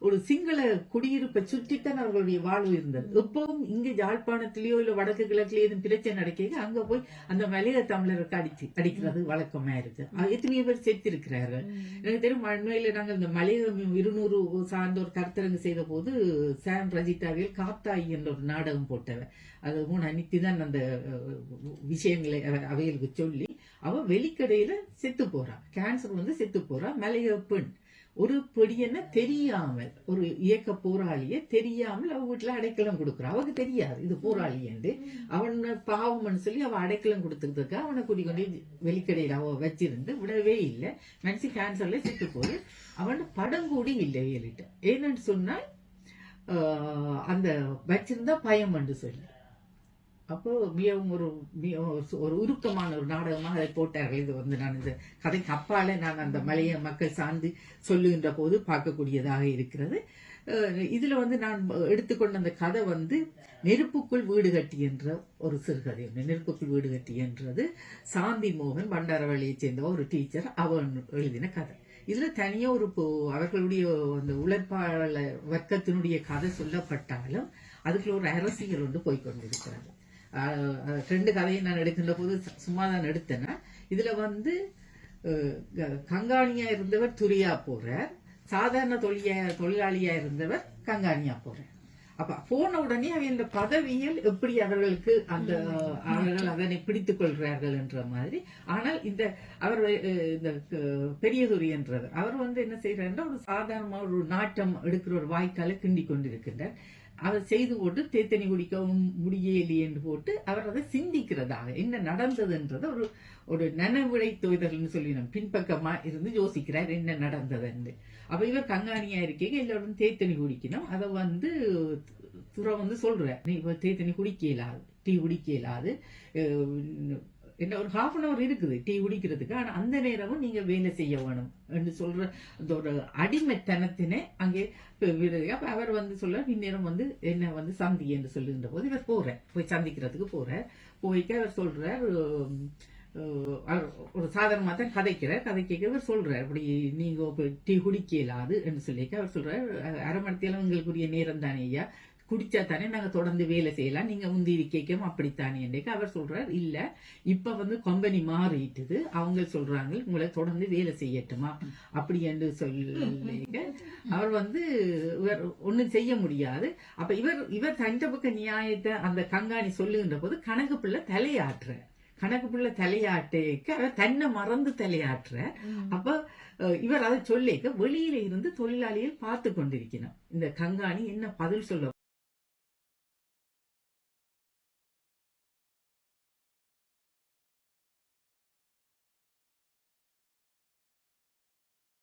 ஒரு சிங்கள குடியிருப்பை சுற்றித்தான் அவர்களுடைய வாழ்வு இருந்தது. எப்பவும் இங்க யாழ்ப்பாணத்திலேயோ இல்ல வடக்கு கிழக்குலயோ எதுவும் பிரச்சனை நடக்க அங்க போய் அந்த மலைய தமிழருக்கு அடிக்கிறது வழக்கமா இருக்கு. எத்தனையோ பேர் செத்து இருக்கிறார்கள். எனக்கு தெரியும் அண்மையில நாங்கள் இந்த மலைய 200 சார்ந்த ஒரு கருத்தரங்கு செய்த போது சாம் ரஜிதாவில் காத்தாயி என்ற ஒரு நாடகம் போட்டவர். அது 3 அன்னைக்கு தான் அந்த விஷயங்களை அவைகளுக்கு சொல்லி அவ வெளிக்கடையில செத்து போறா. கேன்சர் செத்து போறா. மலைய பெண் ஒரு பெடியன தெரியாமல், ஒரு இயக்க போராளிய தெரியாமல் அவ வீட்டுல அடைக்கலம் கொடுக்குறா. அவருக்கு தெரியாது இது போராளி என்று. அவன் பாவம்னு சொல்லி அவ அடைக்கலம் கொடுத்துருக்கு. அவனை கூட்டிக்கொண்டு வெளிக்கடையில அவ வச்சிருந்து விடவே இல்லை. மனசு கேன்சர்ல செத்து போது அவன் படம் கூடி இல்லை வெளியிட்ட. ஏன்னு சொன்னா அந்த வச்சிருந்தா பயம் என்று சொல்லி. அப்போ மிகவும் ஒரு உருக்கமான ஒரு நாடகமாக அதை போட்டார்கள். இது நான் இந்த கதைக்கு அப்பால நான் அந்த மலைய மக்கள் சார்ந்து சொல்லுகின்ற போது பார்க்கக்கூடியதாக இருக்கிறது. இதுல நான் எடுத்துக்கொண்ட அந்த கதை நெருப்புக்குள் வீடு கட்டி என்ற ஒரு சிறுகதை. நெருப்புக்குள் வீடு கட்டி என்றது சாந்தி மோகன் பண்டாரவழியை சேர்ந்த ஒரு டீச்சர் அவன் எழுதின கதை. இதுல தனியா அவர்களுடைய அந்த உழைப்பாளர் வர்க்கத்தினுடைய கதை சொல்லப்பட்டாலும் அதுக்குள்ள ஒரு அரசியல் போய்கொண்டிருக்கிறது. 2 கதையை நான் எடுக்கின்ற போது சும்மா தான் எடுத்தேன்னா, இதுல கங்காணியா இருந்தவர் துரியா போறார், சாதாரண தொழிலாளியா இருந்தவர் கங்காணியா போறார். அப்ப போன உடனே இந்த பதவியில் எப்படி அவர்களுக்கு அவர்கள் அதனை பிடித்துக் கொள்கிறார்கள் என்ற மாதிரி. ஆனால் அவர் இந்த பெரியதுரை என்றவர் அவர் என்ன செய்யறாருன்னா, ஒரு சாதாரணமா ஒரு நாட்டம் எடுக்கிற ஒரு வாய்க்காலை கிண்டி கொண்டிருக்கின்றார். அவர் செய்து போட்டு தேத்தனி குடிக்கவும் முடியலையே என்று போட்டு அவர் அதை சிந்திக்கிறதாக என்ன நடந்ததுன்றத ஒரு நனவிடை தொய்தல்னு சொல்லி பின்பக்கமா இருந்து யோசிக்கிறார் என்ன நடந்ததுன்னு. அப்ப இவர் கங்காணியா இருக்கீங்க, எல்லாரும் தேத்தனி குடிக்கணும். அதை துறை சொல்ற, நீ தேத்தனி குடிக்க இயலாது, டீ குடிக்க இயலாது, என்ன ஒரு 1/2 an hour இருக்குது டீ குடிக்கிறதுக்கு. ஆனா அந்த நேரமும் நீங்க வேலை செய்ய வேணும் என்று சொல்ற அந்த ஒரு அடிமைத்தனத்தினே அங்கே. அப்ப அவர் சொல்ல இந்நேரம் என்ன சந்தி என்று சொல்லுகின்ற போது இவர் போய் சந்திக்கிறதுக்கு போய்க்க அவர் சொல்றார். ஒரு சாதாரணமா தான் கதைக்க இவர் சொல்றார், அப்படி நீங்க டீ குடிக்க இயலாது என்று சொல்லிக்க அவர் சொல்றார், 1/2 மணி நேரம் எங்களுக்குரிய நேரம் தானே ஐயா, குடிச்சா தானே நாங்க தொடர்ந்து வேலை செய்யலாம், நீங்க முந்திரி கேட்கும் அப்படித்தானே என்றைக்கு அவர் சொல்றார். இல்ல இப்ப கம்பெனி மாறிட்டுது, அவங்க சொல்றாங்க உங்களை தொடர்ந்து வேலை செய்யட்டுமா அப்படி என்று சொல்லிக்க அவர் இவர் ஒண்ணும் செய்ய முடியாது. அப்ப இவர் தண்ட பக்க நியாயத்தை அந்த கங்காணி சொல்லுகின்ற போது கணக்கு பிள்ளை தலையாட்டேக்க அவர் தன்னை மறந்து தலையாற்ற. அப்ப இவர் அதை சொல்லிக்க வெளியில இருந்து தொழிலாளிகள் பார்த்து கொண்டிருக்கணும் இந்த கங்காணி என்ன பதில் சொல்ல